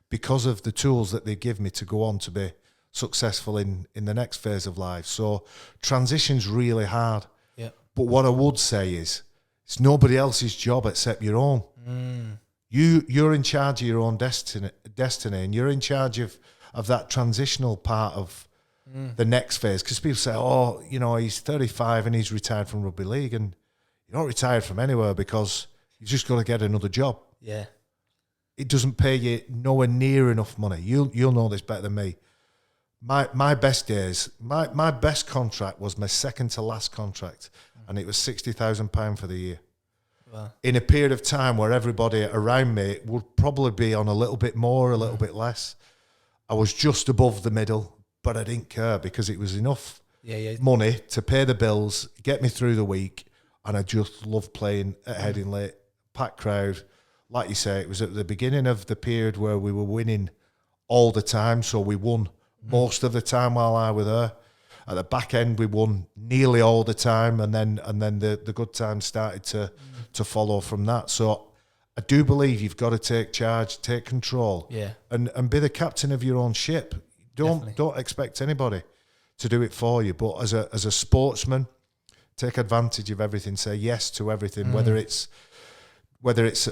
because of the tools that they give me to go on to be successful in the next phase of life. So transition's really hard. Yeah. But what I would say is, It's nobody else's job except your own. You're in charge of your own destiny, and you're in charge of that transitional part of the next phase. Because people say, oh, you know, he's 35 and he's retired from rugby league, and you're not retired from anywhere because you've just got to get another job. Yeah. It doesn't pay you nowhere near enough money. You'll know this better than me. My best days, my best contract was my second to last contract, and it was £60,000 for the year. Wow. In a period of time where everybody around me would probably be on a little bit more, a little bit less. I was just above the middle, but I didn't care because it was enough money to pay the bills, get me through the week, and I just loved playing at Headingley, packed crowd. Like you say, it was at the beginning of the period where we were winning all the time, so we won most of the time while I was there. At the back end, we won nearly all the time, and then the good times started to follow from that. So I do believe you've got to take charge, take control, and be the captain of your own ship. Don't expect anybody to do it for you. But as a sportsman, take advantage of everything. Say yes to everything, whether it's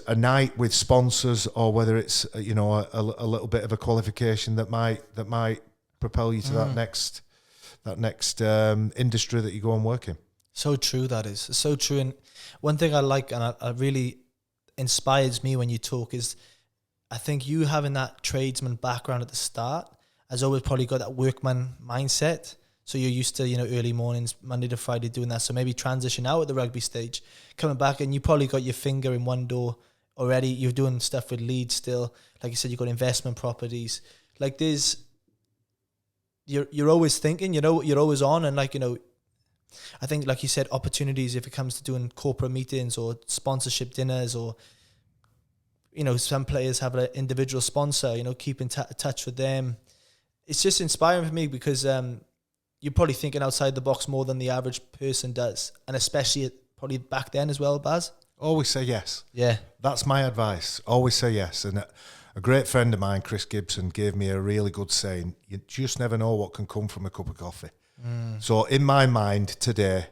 a night with sponsors or whether it's a little bit of a qualification that might propel you to that next industry that you go and work in. So true, that is. So true. And one thing I like, and I really inspires me when you talk, is I think you having that tradesman background at the start has always probably got that workman mindset. So you're used to, early mornings, Monday to Friday doing that. So maybe transition out at the rugby stage, coming back, and you probably got your finger in one door already. You're doing stuff with Leeds still. Like you said, you've got investment properties. Like you're always thinking, you're always on. And I think, like you said, opportunities if it comes to doing corporate meetings or sponsorship dinners, or, some players have an individual sponsor, keep in touch with them. It's just inspiring for me because you're probably thinking outside the box more than the average person does. And especially probably back then as well, Baz. Always say yes. Yeah. That's my advice. Always say yes. And a great friend of mine, Chris Gibson, gave me a really good saying. You just never know what can come from a cup of coffee. So in my mind today,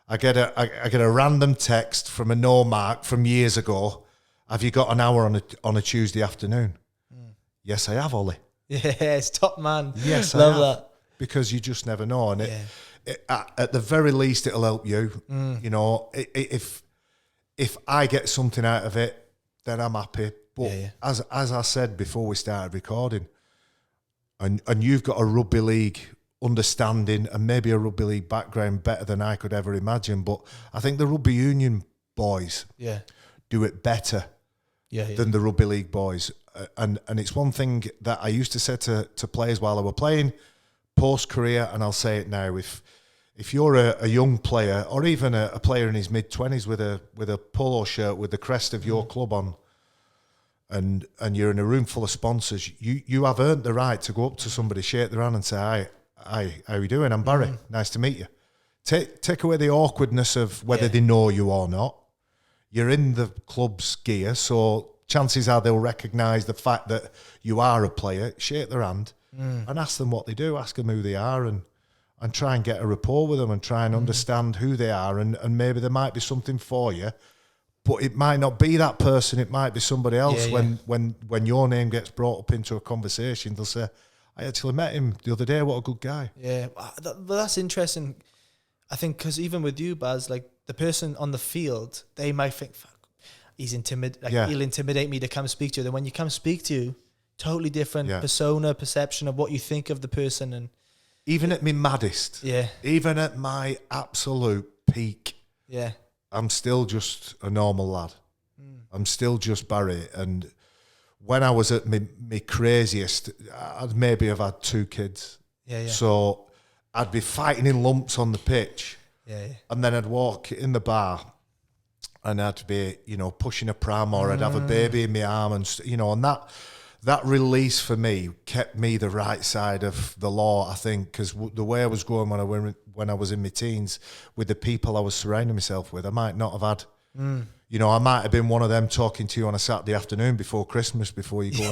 I get a random text from a no mark from years ago. Have you got an hour on a Tuesday afternoon? Yes, I have, Ollie. Yes, top man. Yes, love I have. that. Because you just never know, and at the very least, it'll help you. If I get something out of it, then I'm happy. But as I said before we started recording, and you've got a rugby league understanding and maybe a rugby league background better than I could ever imagine. But I think the rugby union boys do it better than the rugby league boys. And it's one thing that I used to say to players while I were playing post-career, and I'll say it now, if you're a young player or even a player in his mid-20s with a polo shirt with the crest of your club on, and you're in a room full of sponsors, you have earned the right to go up to somebody, shake their hand and say, hi, how are you doing? I'm Barrie. Nice to meet you. Take away the awkwardness of whether they know you or not. You're in the club's gear, so chances are they'll recognise the fact that you are a player, shake their hand and ask them what they do, ask them who they are, and try and get a rapport with them and try and understand who they are, and maybe there might be something for you, but it might not be that person, it might be somebody else. When your name gets brought up into a conversation, they'll say, I actually met him the other day, what a good guy. Yeah, but that's interesting, I think, because even with you, Baz, like the person on the field, they might think, fuck, he'll intimidate me to come speak to you. Then when you come speak to you, totally different persona, perception of what you think of the person. And even at my maddest, even at my absolute peak, I'm still just a normal lad. I'm still just Barrie. And when I was at my craziest, I'd maybe have had 2 kids. So I'd be fighting in lumps on the pitch. And then I'd walk in the bar and I'd be, pushing a pram, or I'd have a baby in my arm, and that release for me kept me the right side of the law, I think, because the way I was going when I was in my teens with the people I was surrounding myself with, I might not have had, I might have been one of them talking to you on a Saturday afternoon before Christmas, before you go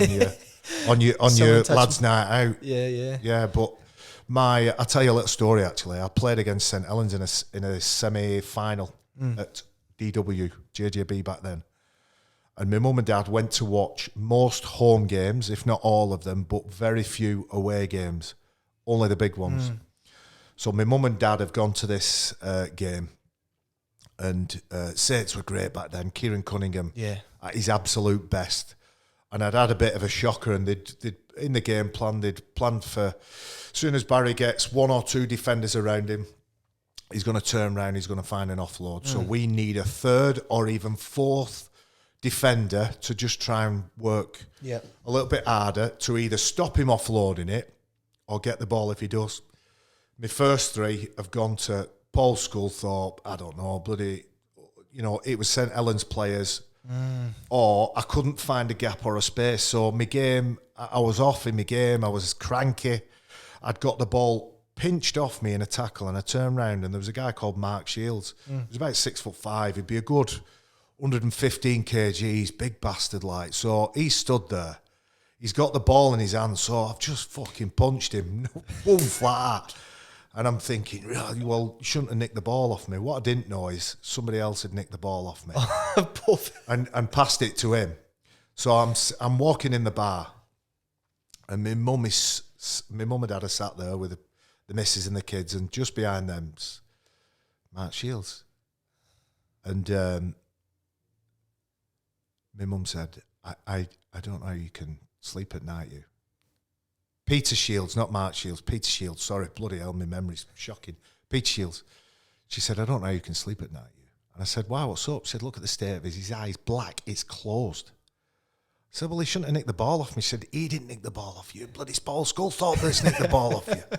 on your lads' night out. Yeah, but I'll tell you a little story actually. I played against St Helens in a semi-final at DW, JJB back then. And my mum and dad went to watch most home games, if not all of them, but very few away games, only the big ones. So my mum and dad have gone to this game, and Saints were great back then. Kieran Cunningham at his absolute best. And I'd had a bit of a shocker, and they'd in the game plan, they'd planned for, as soon as Barry gets 1 or 2 defenders around him, he's going to turn around, he's going to find an offload. So we need a 3rd or even 4th defender to just try and work a little bit harder to either stop him offloading it or get the ball if he does. My first 3 have gone to Paul Sculthorpe, I don't know, bloody, it was St Helens players, or I couldn't find a gap or a space. So my game, I was off in my game, I was cranky. I'd got the ball pinched off me in a tackle, and I turned round, and there was a guy called Mark Shields. He was about 6'5". He'd be a good 115 kgs, big bastard like. So he stood there. He's got the ball in his hand, so I've just fucking punched him, one flat. And I'm thinking, really, well, you shouldn't have nicked the ball off me. What I didn't know is somebody else had nicked the ball off me and passed it to him. So I'm walking in the bar, and my mum and dad are sat there with the missus and the kids, and just behind them's Mark Shields. And my mum said, I don't know how you can sleep at night, you. Peter Shields, not Mark Shields, Peter Shields, sorry, bloody hell, my memory's shocking. Peter Shields. She said, I don't know how you can sleep at night, you. And I said, wow, what's up? She said, look at the state of his eyes, black, it's closed. I said, well, he shouldn't have nicked the ball off me. She said, he didn't nick the ball off you, bloody Paul Sculthorpe that's nicked the ball off you.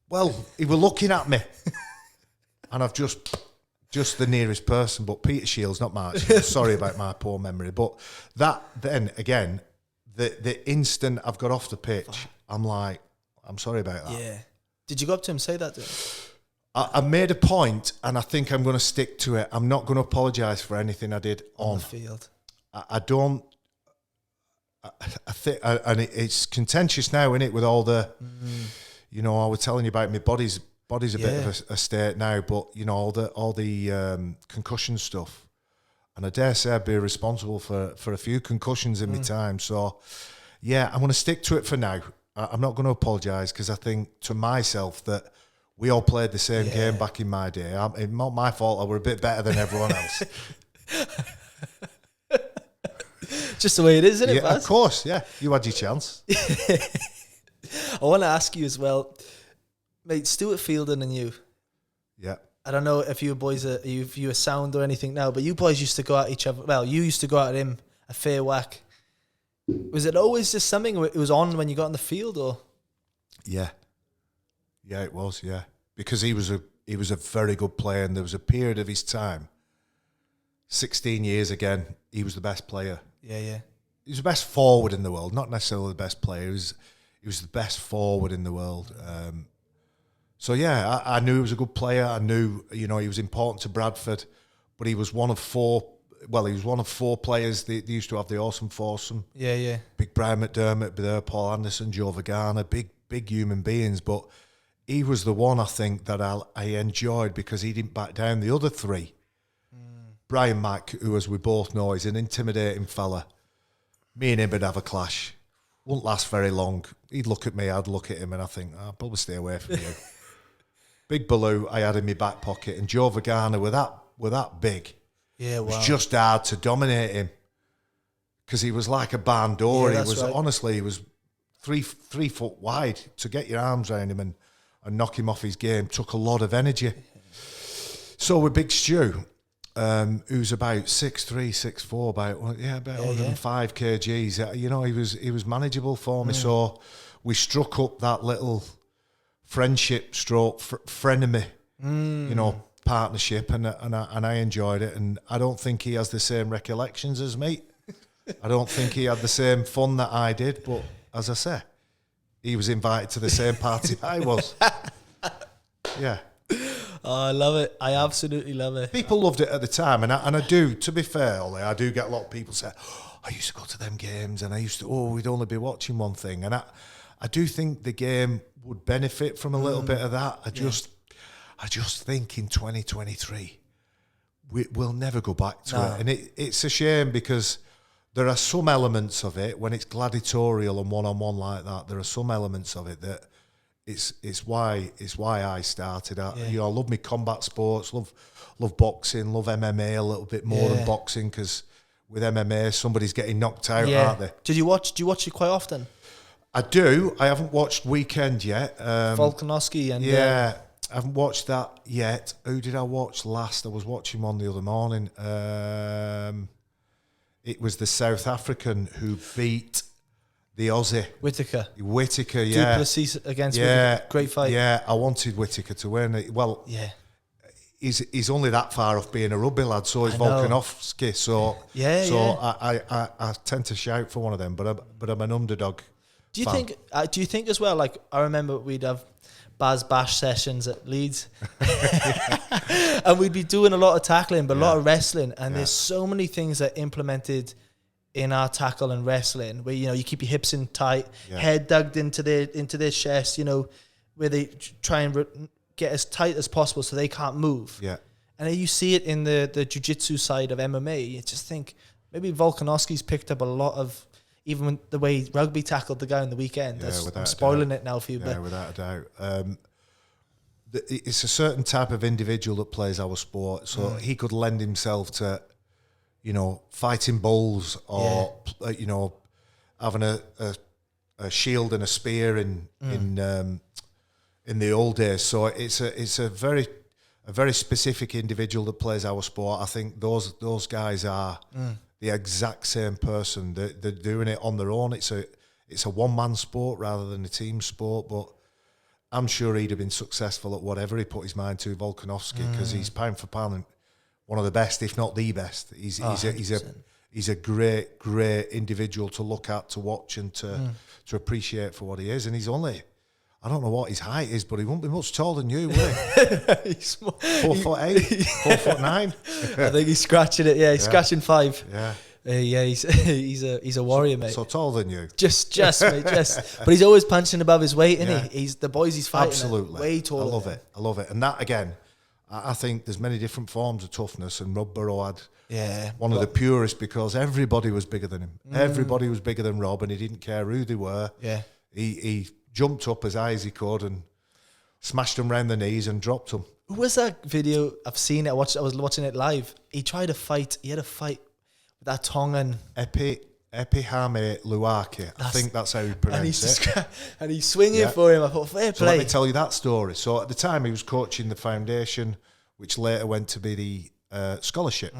Well, he was looking at me. And I've just the nearest person, but Peter Shields, not Mark Shields. Sorry about my poor memory. But that, then, again, the instant I've got off the pitch, I'm like, I'm sorry about that. Yeah. Did you go up to him and say that to him? I made a point, and I think I'm going to stick to it. I'm not going to apologise for anything I did on the field. I don't. I think, and it's contentious now, isn't it? With all the, I was telling you about my body's a bit of a state now, but all the concussion stuff, and I dare say I'd be responsible for a few concussions in my time. So, yeah, I'm going to stick to it for now. I'm not going to apologise, because I think to myself that we all played the same game back in my day. It's not my fault. I were a bit better than everyone else. Just the way it is, isn't it, Baz? Of course, yeah. You had your chance. I want to ask you as well, mate, Stuart Fielding and you. Yeah. I don't know if you boys if you a sound or anything now, but you boys used to go at each other. Well, you used to go at him a fair whack. Was it always just something it was on when you got on the field, or? Yeah. Yeah, it was, yeah. Because he was a very good player, and there was a period of his time, 16 years again, he was the best player. Yeah. He was the best forward in the world, not necessarily the best player. He was the best forward in the world. So yeah, I knew he was a good player. I knew, he was important to Bradford, but he was one of 4. Well, he was one of 4 players. They used to have the awesome foursome. Yeah. Big Barrie Mcdermott, there, Paul Anderson, Joe Vagana, big human beings. But he was the one, I think, that I enjoyed, because he didn't back down. The other 3, Brian Mack, who, as we both know, is an intimidating fella. Me and him would have a clash. Wouldn't last very long. He'd look at me, I'd look at him, and I think, I'll probably stay away from you. Big Baloo, I had in my back pocket, and Joe Vagana were that big. Yeah, wow. It was just hard to dominate him, because he was like a barn door. Yeah, he was right. Honestly, he was 3 foot wide. To get your arms around him and knock him off his game took a lot of energy. So with Big Stu, who's about 6'3", 6'4", about 105 kgs. He was manageable for me. So we struck up that little friendship stroke frenemy, partnership, and I enjoyed it. And I don't think he has the same recollections as me. I don't think he had the same fun that I did. But as I say, he was invited to the same party I was. Yeah. Oh, I love it. I absolutely love it. People loved it at the time, and I do. To be fair, Ollie, I do get a lot of people say, I used to go to them games, and I used to, we'd only be watching one thing. And I do think the game would benefit from a little bit of that. I just think in 2023, we'll never go back to it. And it's a shame because there are some elements of it when it's gladiatorial and one-on-one like that. There are some elements of it that it's why I started. I love me combat sports, love boxing, love MMA a little bit more than boxing because with MMA somebody's getting knocked out, aren't they? Do you watch it quite often? I do. I haven't watched Weekend yet. Volkanovski and I haven't watched that yet. Who did I watch last? I was watching one the other morning. It was the South African who beat the Aussie. Whittaker, yeah. Duplessis against Whittaker. Great fight. Yeah, I wanted Whittaker to win. Well, he's only that far off being a rugby lad, so is Volkanovski. So I tend to shout for one of them, but I'm an underdog. Do you think as well? Like I remember we'd have Baz Bash sessions at Leeds, and we'd be doing a lot of tackling, but a lot of wrestling. And there's so many things that implemented in our tackle and wrestling, where you keep your hips in tight, head dug into their chest, where they try and get as tight as possible so they can't move. Yeah, and then you see it in the jiu-jitsu side of MMA. You just think maybe Volkanovski's picked up a lot of. Even the way rugby tackled the guy on the weekend. I'm spoiling it now for you. Yeah, without a doubt. It's a certain type of individual that plays our sport. So he could lend himself to, fighting bulls or, having a shield and a spear in the old days. So it's a very specific individual that plays our sport. I think those guys are... the exact same person. They're doing it on their own. It's a one-man sport rather than a team sport, but I'm sure he'd have been successful at whatever he put his mind to, Volkanovski, because he's pound for pound one of the best, if not the best. He's a great individual to look at, to watch, and to appreciate for what he is. And he's only... I don't know what his height is, but he won't be much taller than you, will he? He's 4'8", 4'9". I think he's scratching it. Yeah, he's scratching 5. Yeah. He's a warrior, mate. So taller than you. Just mate, just. But he's always punching above his weight, isn't he? He's the boys he's fighting. Absolutely, way taller. I love it. And that again, I think there's many different forms of toughness, and Rob Burrow had one of the purest because everybody was bigger than him. Everybody was bigger than Rob, and he didn't care who they were. Yeah, he jumped up as high as he could and smashed them round the knees and dropped them. Who was that video? I've seen it. I was watching it live. He tried to fight. He had a fight with that Tongan. Epihame Luake. I think that's how he pronounced it. And he's swinging for him. I thought, fair play. So let me tell you that story. So at the time he was coaching the foundation, which later went to be the scholarship.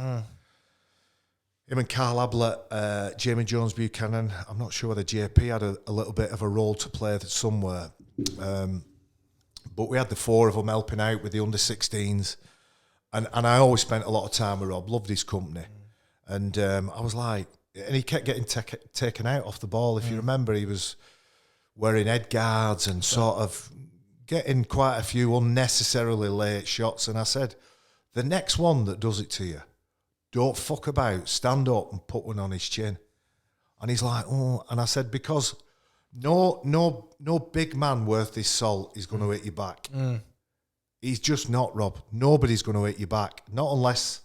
Him and Carl Ablett, Jamie Jones Buchanan, I'm not sure whether JP had a little bit of a role to play somewhere. But we had the 4 of them helping out with the under-16s. And I always spent a lot of time with Rob, loved his company. And I was like, and he kept getting taken out off the ball. If you remember, he was wearing head guards and sort of getting quite a few unnecessarily late shots. And I said, the next one that does it to you, don't fuck about, stand up and put one on his chin. And he's like, oh. And I said, because no big man worth his salt is going to hit you back. He's just not, Rob. Nobody's going to hit you back. Not unless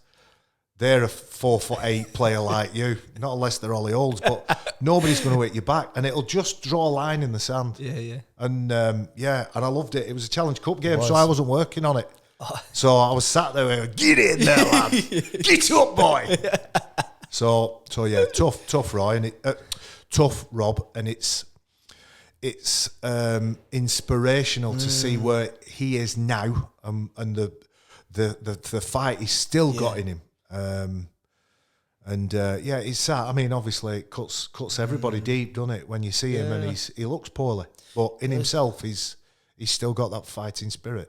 they're a 4'8" player like you. Not unless they're Ollie Olds. But nobody's going to hit you back. And it'll just draw a line in the sand. Yeah. And and I loved it. It was a Challenge Cup game, so I wasn't working on it. So I was sat there going, get in there, lad. Get up, boy. So yeah, tough Roy, and tough Rob, and it's inspirational to see where he is now, and the fight he's still got in him. It's sad. I mean, obviously it cuts everybody deep, doesn't it, when you see him and he looks poorly, but in himself he's still got that fighting spirit.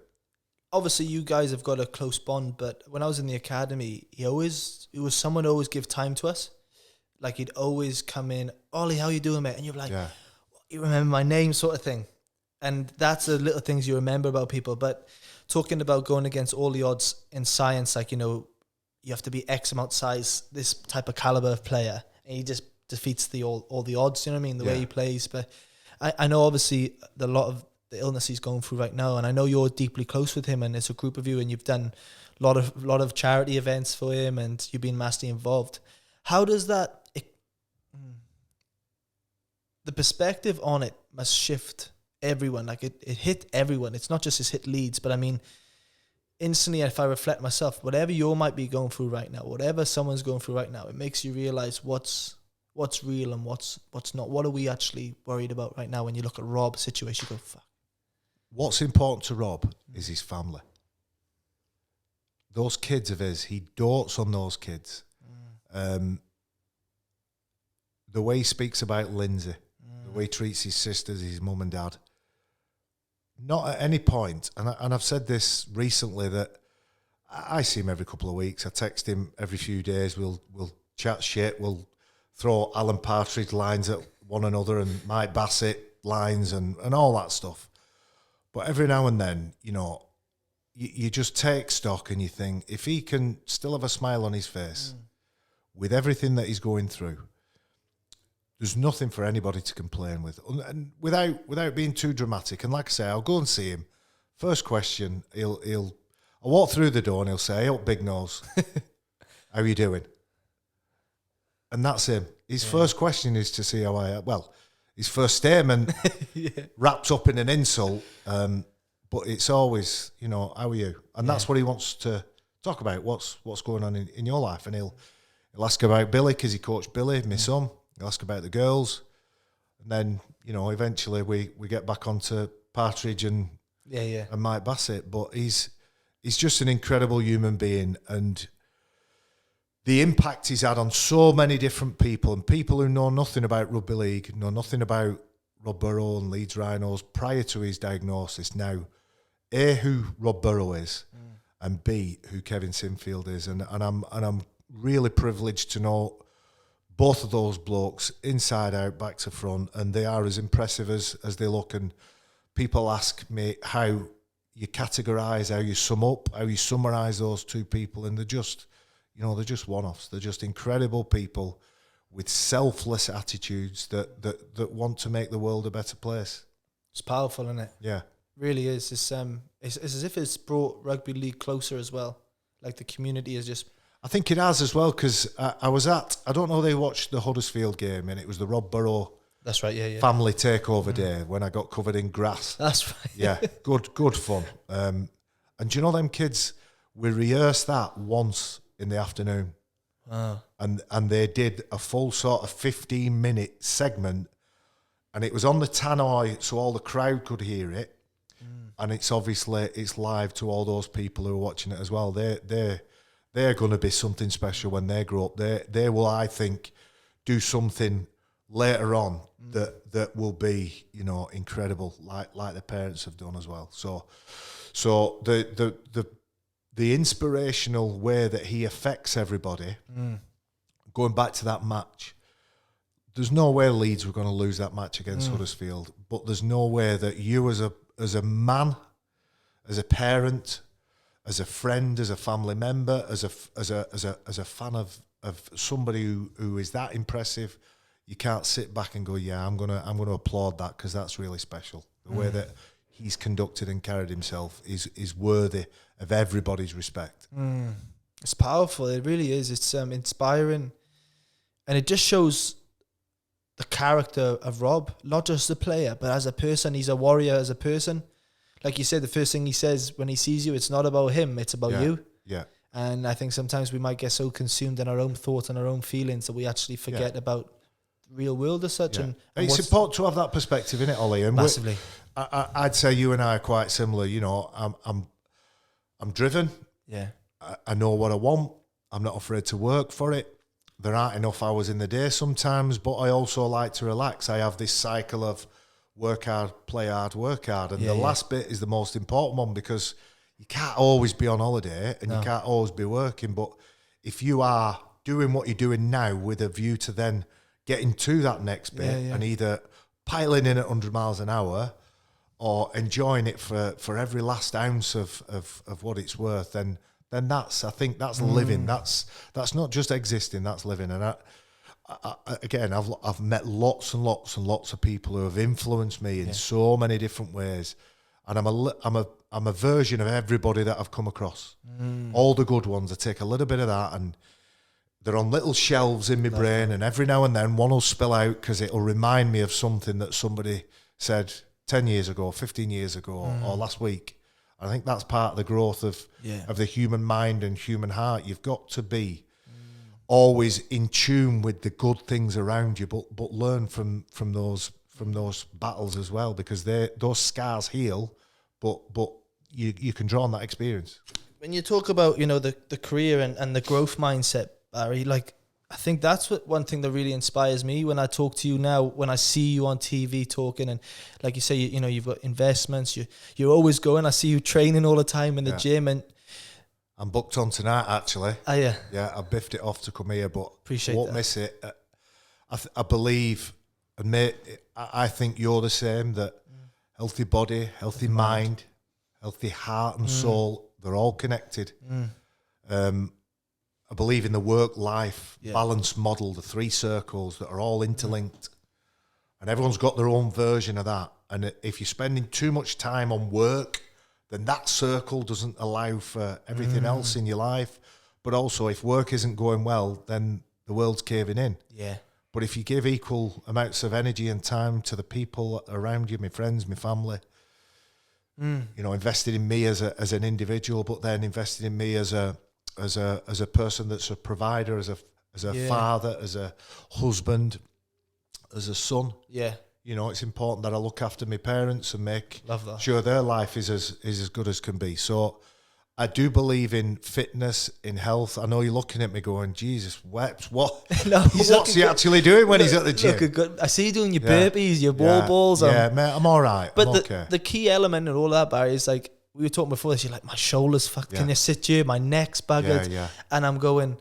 Obviously, you guys have got a close bond, but when I was in the academy, someone always give time to us. Like, he'd always come in, Ollie, how you doing, mate? And you're like, you remember my name, sort of thing. And that's the little things you remember about people. But talking about going against all the odds in science, like, you have to be X amount size, this type of caliber of player, and he just defeats all the odds, you know what I mean, the way he plays. But I know, obviously, a lot of the illness he's going through right now. And I know you're deeply close with him, and it's a group of you, and you've done a lot of charity events for him, and you've been massively involved. How does that... the perspective on it must shift everyone. Like it hit everyone. It's not just it's hit Leeds, but I mean, instantly, if I reflect myself, whatever you might be going through right now, whatever someone's going through right now, it makes you realize what's real and what's not. What are we actually worried about right now? When you look at Rob's situation, you go, fuck. What's important to Rob is his family. Those kids of his, he dotes on those kids. The way he speaks about Lindsay, the way he treats his sisters, his mum and dad. Not at any point, and I've said this recently, that I see him every couple of weeks. I text him every few days. We'll chat shit. We'll throw Alan Partridge lines at one another and Mike Bassett lines and all that stuff. But every now and then, you know, you just take stock and you think, if he can still have a smile on his face with everything that he's going through, there's nothing for anybody to complain with, and without being too dramatic. And like I say, I'll go and see him. First question, I'll walk through the door and he'll say, "Hey up, big nose, how are you doing?" And that's him. His first question is to see how I. Well, his first statement wraps up in an insult, but it's always, you know, how are you? And that's what he wants to talk about. What's going on in your life? And he'll ask about Billy because he coached Billy, my son. He'll ask about the girls, and then, you know, eventually we get back onto Partridge and Mike Bassett. But he's just an incredible human being, and the impact he's had on so many different people, and people who know nothing about rugby league, know nothing about Rob Burrow and Leeds Rhinos prior to his diagnosis. Now, A, who Rob Burrow is, and B, who Kevin Sinfield is, and I'm really privileged to know both of those blokes, inside out, back to front, and they are as impressive as they look. And people ask me how you categorise, how you sum up, how you summarise those two people, and they're just one-offs. They're just incredible people with selfless attitudes that want to make the world a better place. It's powerful, isn't it? Yeah, it really is. It's as if it's brought rugby league closer as well. Like the community is just. I think it has as well, because I don't know, they watched the Huddersfield game, and it was the Rob Burrow That's right, yeah. family takeover day when I got covered in grass. That's right. Yeah, good fun. And do you know them kids, we rehearsed that once in the afternoon. Wow. And they did a full sort of 15-minute segment, and it was on the tannoy so all the crowd could hear it. And it's live to all those people who are watching it as well. They're going to be something special when they grow up. They will, I think, do something later on that will be, you know, incredible, like their parents have done as well. So the inspirational way that he affects everybody, going back to that match, there's no way Leeds were going to lose that match against Huddersfield, but there's no way that you as a man, as a parent, as a friend, as a family member, as a fan of somebody who is that impressive, you can't sit back and go, yeah, I'm gonna applaud that, because that's really special. The way that he's conducted and carried himself is worthy of everybody's respect. It's powerful. It really is. It's inspiring, and it just shows the character of Rob, not just the player, but as a person. He's a warrior as a person. Like you said, the first thing he says when he sees you, it's not about him, it's about you. Yeah. And I think sometimes we might get so consumed in our own thoughts and our own feelings that we actually forget about the real world as such. Yeah. And it's important to have that perspective, isn't it, Ollie? And massively. I'd say you and I are quite similar. You know, I'm driven. Yeah. I know what I want. I'm not afraid to work for it. There aren't enough hours in the day sometimes, but I also like to relax. I have this cycle of work hard, play hard, work hard. And the last bit is the most important one, because you can't always be on holiday and you can't always be working. But if you are doing what you're doing now with a view to then getting to that next bit and either piling in at 100 miles an hour or enjoying it for every last ounce of what it's worth, then I think that's living. That's not just existing, that's living. And again, I've met lots and lots and lots of people who have influenced me in so many different ways, and I'm a version of everybody that I've come across. All the good ones, I take a little bit of that, and they're on little shelves in my brain, and every now and then one will spill out because it'll remind me of something that somebody said 10 years ago, 15 years ago, or last week. I think that's part of the growth of the human mind and human heart. You've got to be always in tune with the good things around you, but learn from those battles as well, because those scars heal, but you can draw on that experience. When you talk about, the career and the growth mindset, Barry, like, I think that's one thing that really inspires me when I talk to you now, when I see you on TV talking, and like you say, you've got investments, you're always going. I see you training all the time in the gym, and I'm booked on tonight, actually. Oh, yeah. Yeah, I biffed it off to come here, but appreciate won't miss it. I believe, and mate, I think you're the same, that healthy body, healthy mind, healthy heart and soul, they're all connected. I believe in the work-life balance model, the 3 circles that are all interlinked. And everyone's got their own version of that. And if you're spending too much time on work, then that circle doesn't allow for everything else in your life. But also, if work isn't going well, then the world's caving in. Yeah. But if you give equal amounts of energy and time to the people around you, my friends, my family, invested in me as an individual, but then invested in me as a person that's a provider, as a father, as a husband, as a son. Yeah. It's important that I look after my parents and make Love that. sure their life is as good as can be. So I do believe in fitness, in health. I know you're looking at me going, Jesus, wept. What? What's he actually doing when he's at the gym? Good. I see you doing your burpees, your wall balls. Yeah, mate, I'm all right. But I'm okay. The key element and all that, Barry, is like, we were talking before this, you're like, my shoulders fucked. Can you sit here? My neck's buggered. Yeah. And I'm going,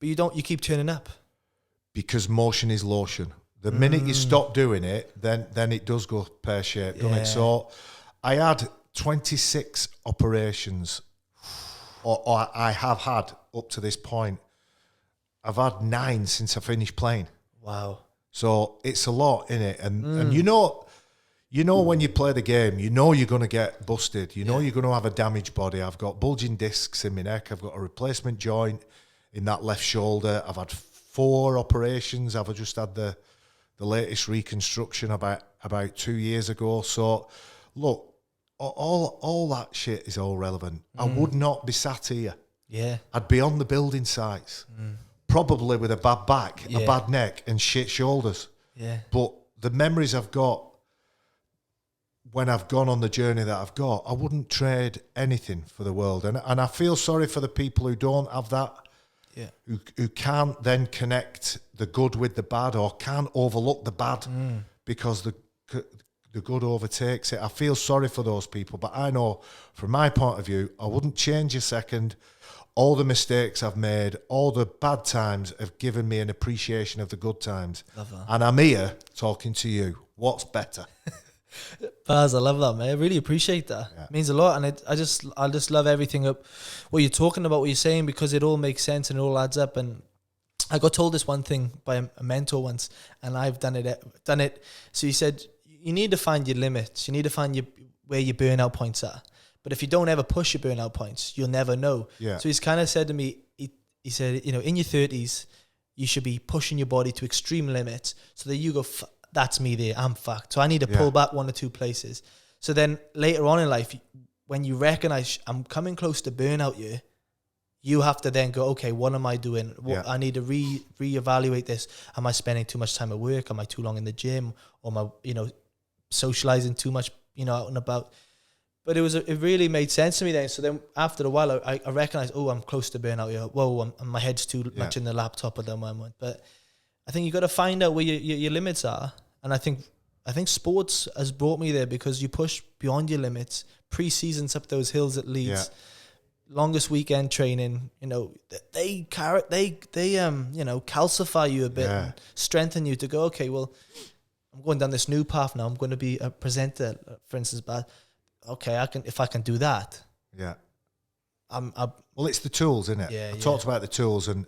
but you keep turning up. Because motion is lotion. The minute you stop doing it, then it does go pear-shaped, doesn't it? So I had 26 operations, or I have had up to this point. I've had 9 since I finished playing. Wow. So it's a lot, innit? And you know when you play the game, you're going to get busted. You're going to have a damaged body. I've got bulging discs in my neck. I've got a replacement joint in that left shoulder. I've had 4 operations. I've just had the latest reconstruction about 2 years ago. So, look, all that shit is all relevant. I would not be sat here. Yeah. I'd be on the building sites, probably with a bad back, a bad neck, and shit shoulders. Yeah. But the memories I've got when I've gone on the journey that I've got, I wouldn't trade anything for the world. And I feel sorry for the people who don't have that. Yeah. Who can't then connect the good with the bad, or can't overlook the bad because the good overtakes it. I feel sorry for those people, but I know from my point of view, I wouldn't change a second. All the mistakes I've made, all the bad times have given me an appreciation of the good times. Love that. And I'm here talking to you. What's better? Baz, I love that, man. I really appreciate that. Yeah. It means a lot, and I just love everything up what you're talking about, what you're saying, because it all makes sense and it all adds up. And I got told this one thing by a mentor once, and I've done it. So he said, you need to find your limits. You need to find where your burnout points are. But if you don't ever push your burnout points, you'll never know. Yeah. So he's kind of said to me, he said, in your 30s, you should be pushing your body to extreme limits so that you go, that's me there, I'm fucked. So I need to pull back 1 or 2 places. So then later on in life, when you recognize I'm coming close to burnout, you have to then go, okay, what am I doing? I need to reevaluate this. Am I spending too much time at work? Am I too long in the gym? Or am I, socializing too much, out and about? But it really made sense to me then. So then after a while, I recognized, I'm close to burnout. Whoa, my head's too much in the laptop at the moment. But I think you got to find out where your limits are. And I think sports has brought me there, because you push beyond your limits. Pre-seasons up those hills at Leeds, longest weekend training. They calcify you a bit, and strengthen you to go. Okay, well, I'm going down this new path now. I'm going to be a presenter, for instance. But okay, if I can do that. Yeah. Well, it's the tools, isn't it? I talked about the tools, and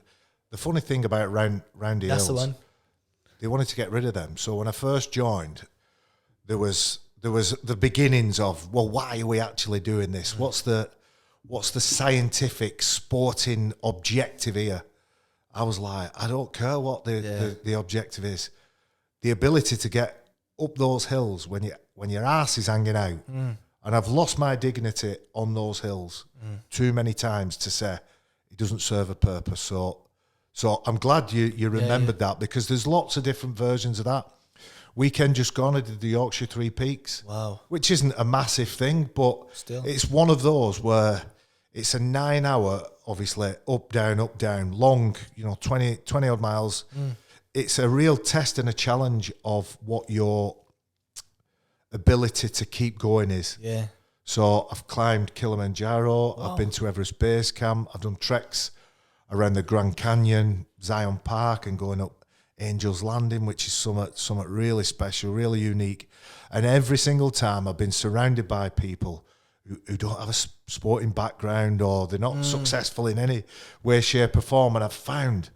the funny thing about Roundy That's Hills, the one. they wanted to get rid of them. So when I first joined, there was the beginnings of, well, why are we actually doing this? What's the scientific sporting objective here? I was like, I don't care what the objective is. The ability to get up those hills when your ass is hanging out. And I've lost my dignity on those hills too many times to say it doesn't serve a purpose. So I'm glad you remembered that, because there's lots of different versions of that. Weekend just gone, I did the Yorkshire Three Peaks. Wow. Which isn't a massive thing, but still, it's one of those where it's a 9 hour, obviously, up, down, long, 20 odd miles. It's a real test and a challenge of what your ability to keep going is. Yeah. So I've climbed Kilimanjaro, I've been to Everest Base Camp, I've done treks around the Grand Canyon, Zion Park, and going up Angel's Landing, which is something really special, really unique. And every single time I've been surrounded by people who don't have a sporting background, or they're not successful in any way, shape or form, and I've found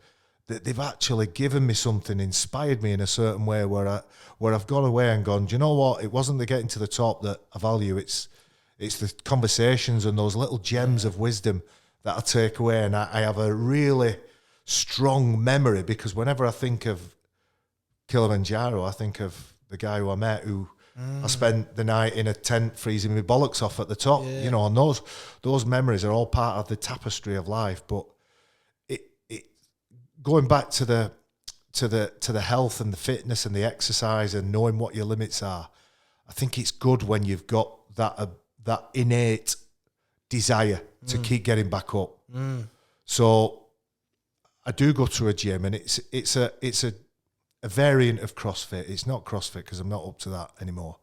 that they've actually given me something, inspired me in a certain way, where I've gone away and gone, do you know what? It wasn't the getting to the top that I value. It's the conversations and those little gems of wisdom that I take away. And I have a really strong memory, because whenever I think of Kilimanjaro, I think of the guy who I met, who I spent the night in a tent freezing my bollocks off at the top. And those memories are all part of the tapestry of life. But going back to the health and the fitness and the exercise and knowing what your limits are, I think it's good when you've got that innate desire to keep getting back up. So I do go to a gym, and it's a variant of CrossFit. It's not CrossFit because I'm not up to that anymore,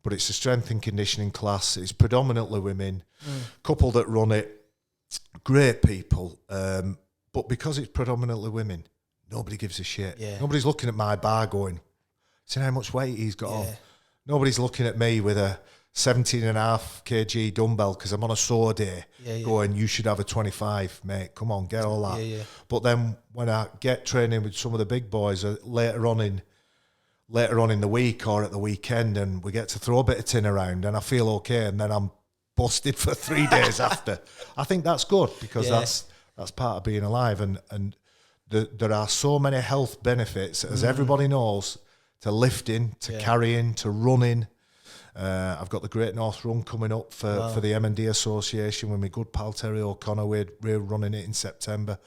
but it's a strength and conditioning class. It's predominantly women, couple that run it, great people. But because it's predominantly women, nobody gives a shit. Yeah. Nobody's looking at my bar going, see how much weight he's got on. Nobody's looking at me with a 17.5 kg dumbbell because I'm on a sore day going, you should have a 25, mate. Come on, get all that. But then when I get training with some of the big boys later on in the week or at the weekend, and we get to throw a bit of tin around and I feel okay, and then I'm busted for 3 days after, I think that's good, because that's part of being alive. And there are so many health benefits, as everybody knows, to lifting, to carrying, to running. I've got the Great North Run coming up for the M&D Association with my good pal Terry O'Connor. We're running it in September.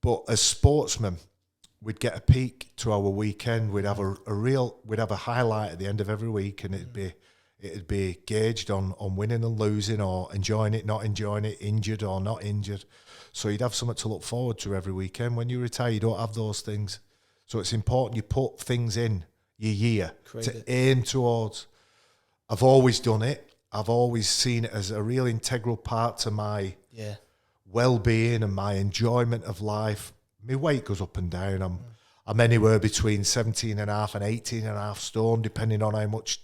But as sportsmen, we'd get a peak to our weekend. We'd have we'd have a highlight at the end of every week, and it'd be gauged on winning and losing, or enjoying it, not enjoying it, injured or not injured. So you'd have something to look forward to every weekend. When you retire, you don't have those things. So it's important you put things in your year to aim towards. I've always done it. I've always seen it as a real integral part to my well-being and my enjoyment of life. My weight goes up and down. I'm anywhere between 17.5 and 18.5 stone, depending on how much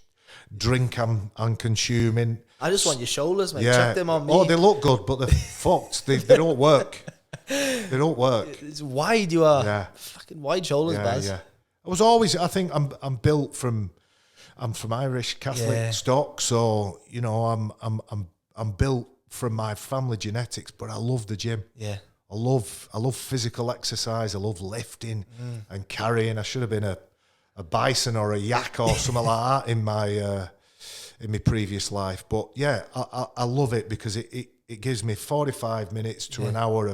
drink I'm consuming. I just want your shoulders, mate. Check them on me. Oh, they look good, but they're fucked. They don't work. They don't work. It's wide you are. Yeah. Fucking wide shoulders, Baz. Yeah. I was always, I think I'm built from, I'm from Irish Catholic stock, so I'm built from my family genetics, but I love the gym. Yeah. I love physical exercise. I love lifting and carrying. I should have been a bison or a yak or something like that in my previous life. But yeah, I love it because it gives me 45 minutes to an hour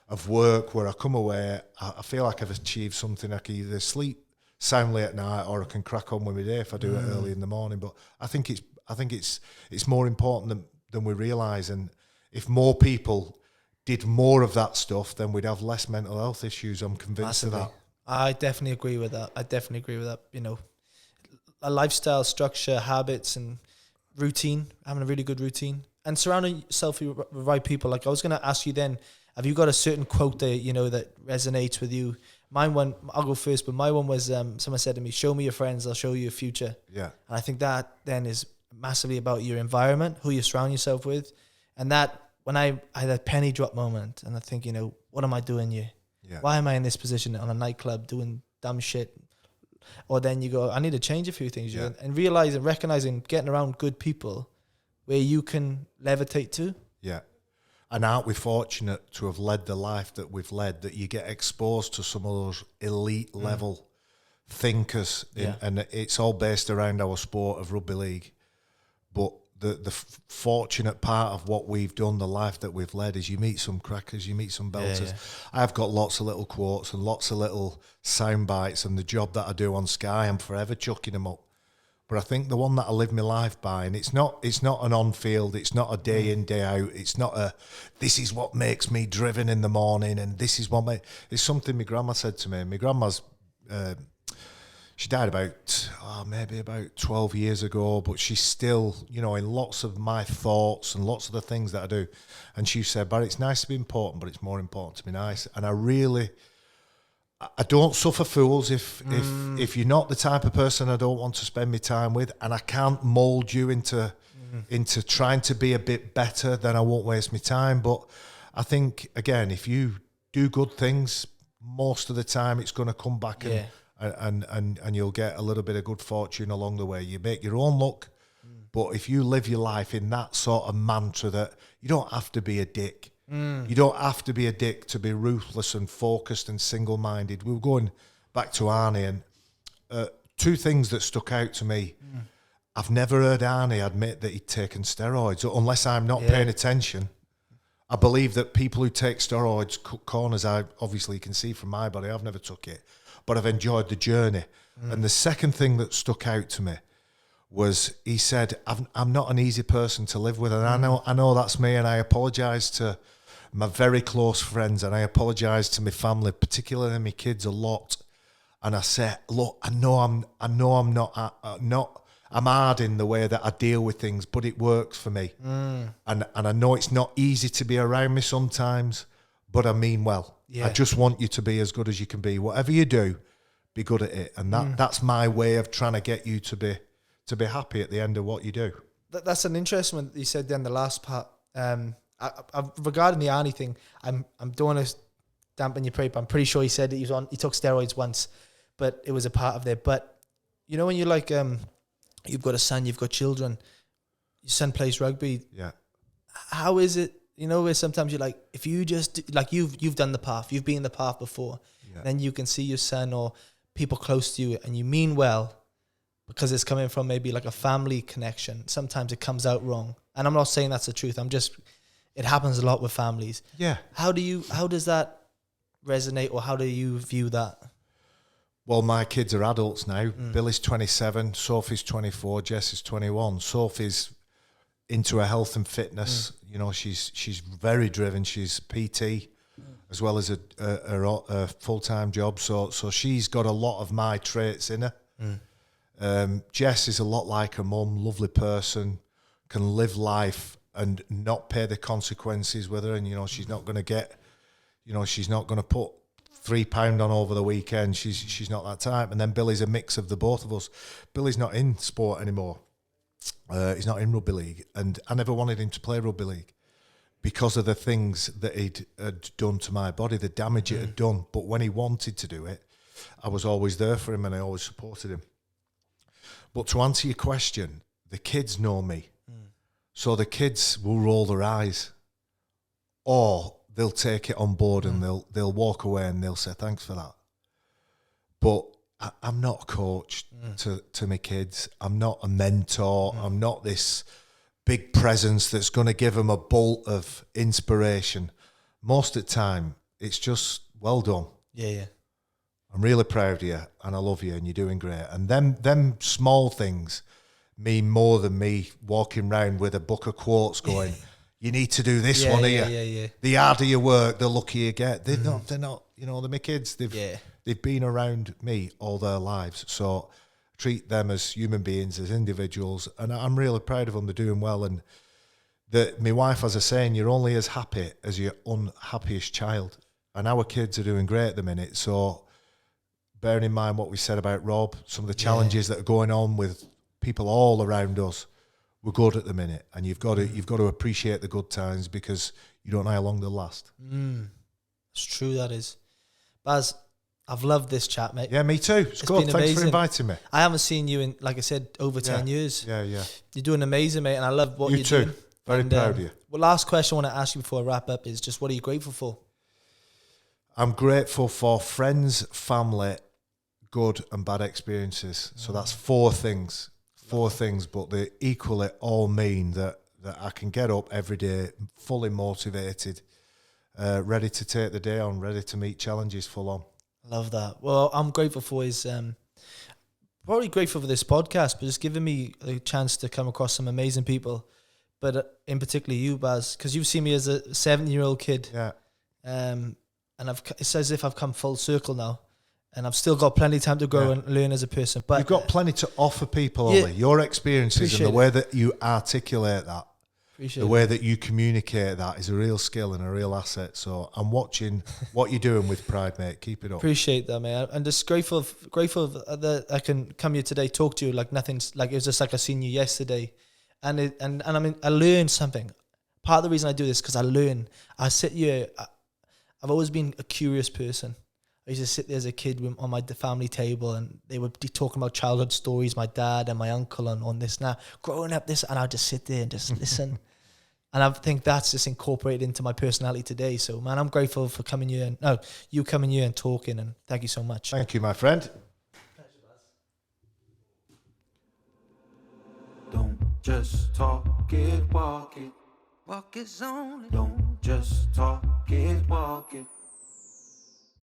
of work where I come away. I feel like I've achieved something. I can either sleep soundly at night or I can crack on with my day if I do it early in the morning. But I think it's more important than we realise. And if more people did more of that stuff, then we'd have less mental health issues. I'm convinced of that. I definitely agree with that. You know, a lifestyle, structure, habits, and routine, having a really good routine, and surrounding yourself with the right people. Like I was going to ask you then, have you got a certain quote that resonates with you? Mine one, I'll go first, but my one was someone said to me, "Show me your friends, I'll show you your future." Yeah, and I think that then is massively about your environment, who you surround yourself with, and that when I had a penny drop moment, and I think, you know, what am I doing here? Yeah. Why am I in this position on a nightclub doing dumb shit? Or then you go, I need to change a few things. Yeah. And realizing, recognizing, getting around good people where you can levitate to. Yeah. And aren't we fortunate to have led the life that we've led, that you get exposed to some of those elite level thinkers, and it's all based around our sport of rugby league. But the fortunate part of what we've done, the life that we've led, is you meet some crackers, you meet some belters. I've got lots of little quotes and lots of little sound bites, and the job that I do on Sky, I'm forever chucking them up. But I think the one that I live my life by, and it's not an on-field, it's not a day in, day out, it's not a, this is what makes me driven in the morning, and this is what it's something my grandma said to me. My grandma's, she died maybe about 12 years ago, but she's still, you know, in lots of my thoughts and lots of the things that I do. And she said, Barry, it's nice to be important, but it's more important to be nice. And I don't suffer fools if you're not the type of person I don't want to spend my time with, and I can't mould you into trying to be a bit better, then I won't waste my time. But I think, again, if you do good things, most of the time it's going to come back and you'll get a little bit of good fortune along the way. You make your own luck, but if you live your life in that sort of mantra that you don't have to be a dick. You don't have to be a dick to be ruthless and focused and single-minded. We were going back to Arnie, and two things that stuck out to me. I've never heard Arnie admit that he'd taken steroids, unless I'm not paying attention. I believe that people who take steroids cut corners. I obviously can see from my body, I've never took it, but I've enjoyed the journey. And the second thing that stuck out to me was he said, I'm not an easy person to live with, and I know that's me, and I apologise to my very close friends, and I apologise to my family, particularly my kids, a lot. And I said, look, I know I'm not. I'm hard in the way that I deal with things, but it works for me. And I know it's not easy to be around me sometimes, but I mean well. I just want you to be as good as you can be. Whatever you do, be good at it. And that's my way of trying to get you to be happy at the end of what you do. That's an interesting one you said then, the last part. Regarding the Arnie thing, I'm don't want to dampen your praise, but I'm pretty sure he said that he took steroids once, but it was a part of there. But you know, when you're like, you've got a son, you've got children, your son plays rugby. Yeah. How is it? You know, where sometimes you're like, if you just like you've done the path, you've been the path before, then you can see your son or people close to you, and you mean well, because it's coming from maybe like a family connection. Sometimes it comes out wrong, and I'm not saying that's the truth. It happens a lot with families. Yeah. How does that resonate, or how do you view that? Well, my kids are adults now. Billy's 27, Sophie's 24, Jess is 21. Sophie's into her health and fitness. You know, she's very driven. She's PT as well as a full-time job. So she's got a lot of my traits in her. Jess is a lot like her mum, lovely person, can live life and not pay the consequences with her. And, you know, she's not going to get, you know, she's not going to put £3 on over the weekend. She's not that type. And then Billy's a mix of the both of us. Billy's not in sport anymore. He's not in rugby league. And I never wanted him to play rugby league because of the things that he'd had done to my body, the damage it had done. But when he wanted to do it, I was always there for him and I always supported him. But to answer your question, the kids know me. So the kids will roll their eyes, or they'll take it on board and they'll walk away and they'll say thanks for that. But I'm not a coach to my kids. I'm not a mentor. I'm not this big presence that's going to give them a bolt of inspiration. Most of the time, it's just well done. Yeah. I'm really proud of you, and I love you, and you're doing great. And them small things mean more than me walking around with a book of quotes going, you need to do this one here. Yeah. The harder you work, the luckier you get. They're not, you know, they're my kids. They've been around me all their lives. So I treat them as human beings, as individuals, and I'm really proud of them. They're doing well. And my wife has a saying, you're only as happy as your unhappiest child. And our kids are doing great at the minute. So bearing in mind what we said about Rob, some of the challenges that are going on with people all around us, we're good at the minute, and you've got to appreciate the good times because you don't know how long they'll last. It's true, that is. Baz, I've loved this chat, mate. Yeah, me too. It's good. Thanks for inviting me. I haven't seen you in, like I said, over 10 years. Yeah. You're doing amazing, mate, and I love what you're doing. Very proud of you. Well, last question I want to ask you before I wrap up is just what are you grateful for? I'm grateful for friends, family, good and bad experiences. So that's 4 things. 4 things, but they equally all mean that I can get up every day fully motivated, ready to take the day on, ready to meet challenges full on. Love that. Well, I'm grateful for probably grateful for this podcast, but just giving me a chance to come across some amazing people. But in particular you, Baz, because you've seen me as a 7-year-old kid. Yeah. And it's as if I've come full circle now. And I've still got plenty of time to grow and learn as a person. But you've got plenty to offer people, Ollie. Your experiences and the way that you articulate that, way that you communicate that is a real skill and a real asset. So I'm watching what you're doing with pride, mate. Keep it up. Appreciate that, mate. I'm just grateful that I can come here today, talk to you like nothing's like it was just like I seen you yesterday, and I mean I learned something. Part of the reason I do this because I learn. I sit here. I've always been a curious person. I used to sit there as a kid on my family table and they would be talking about childhood stories, my dad and my uncle on this now. Growing up this, and I'd just sit there and just listen. And I think that's just incorporated into my personality today. So, man, I'm grateful for you coming here and talking, and thank you so much. Thank you, my friend. Don't just talk it, walk it. Walk is only. Don't just talk it, walk it.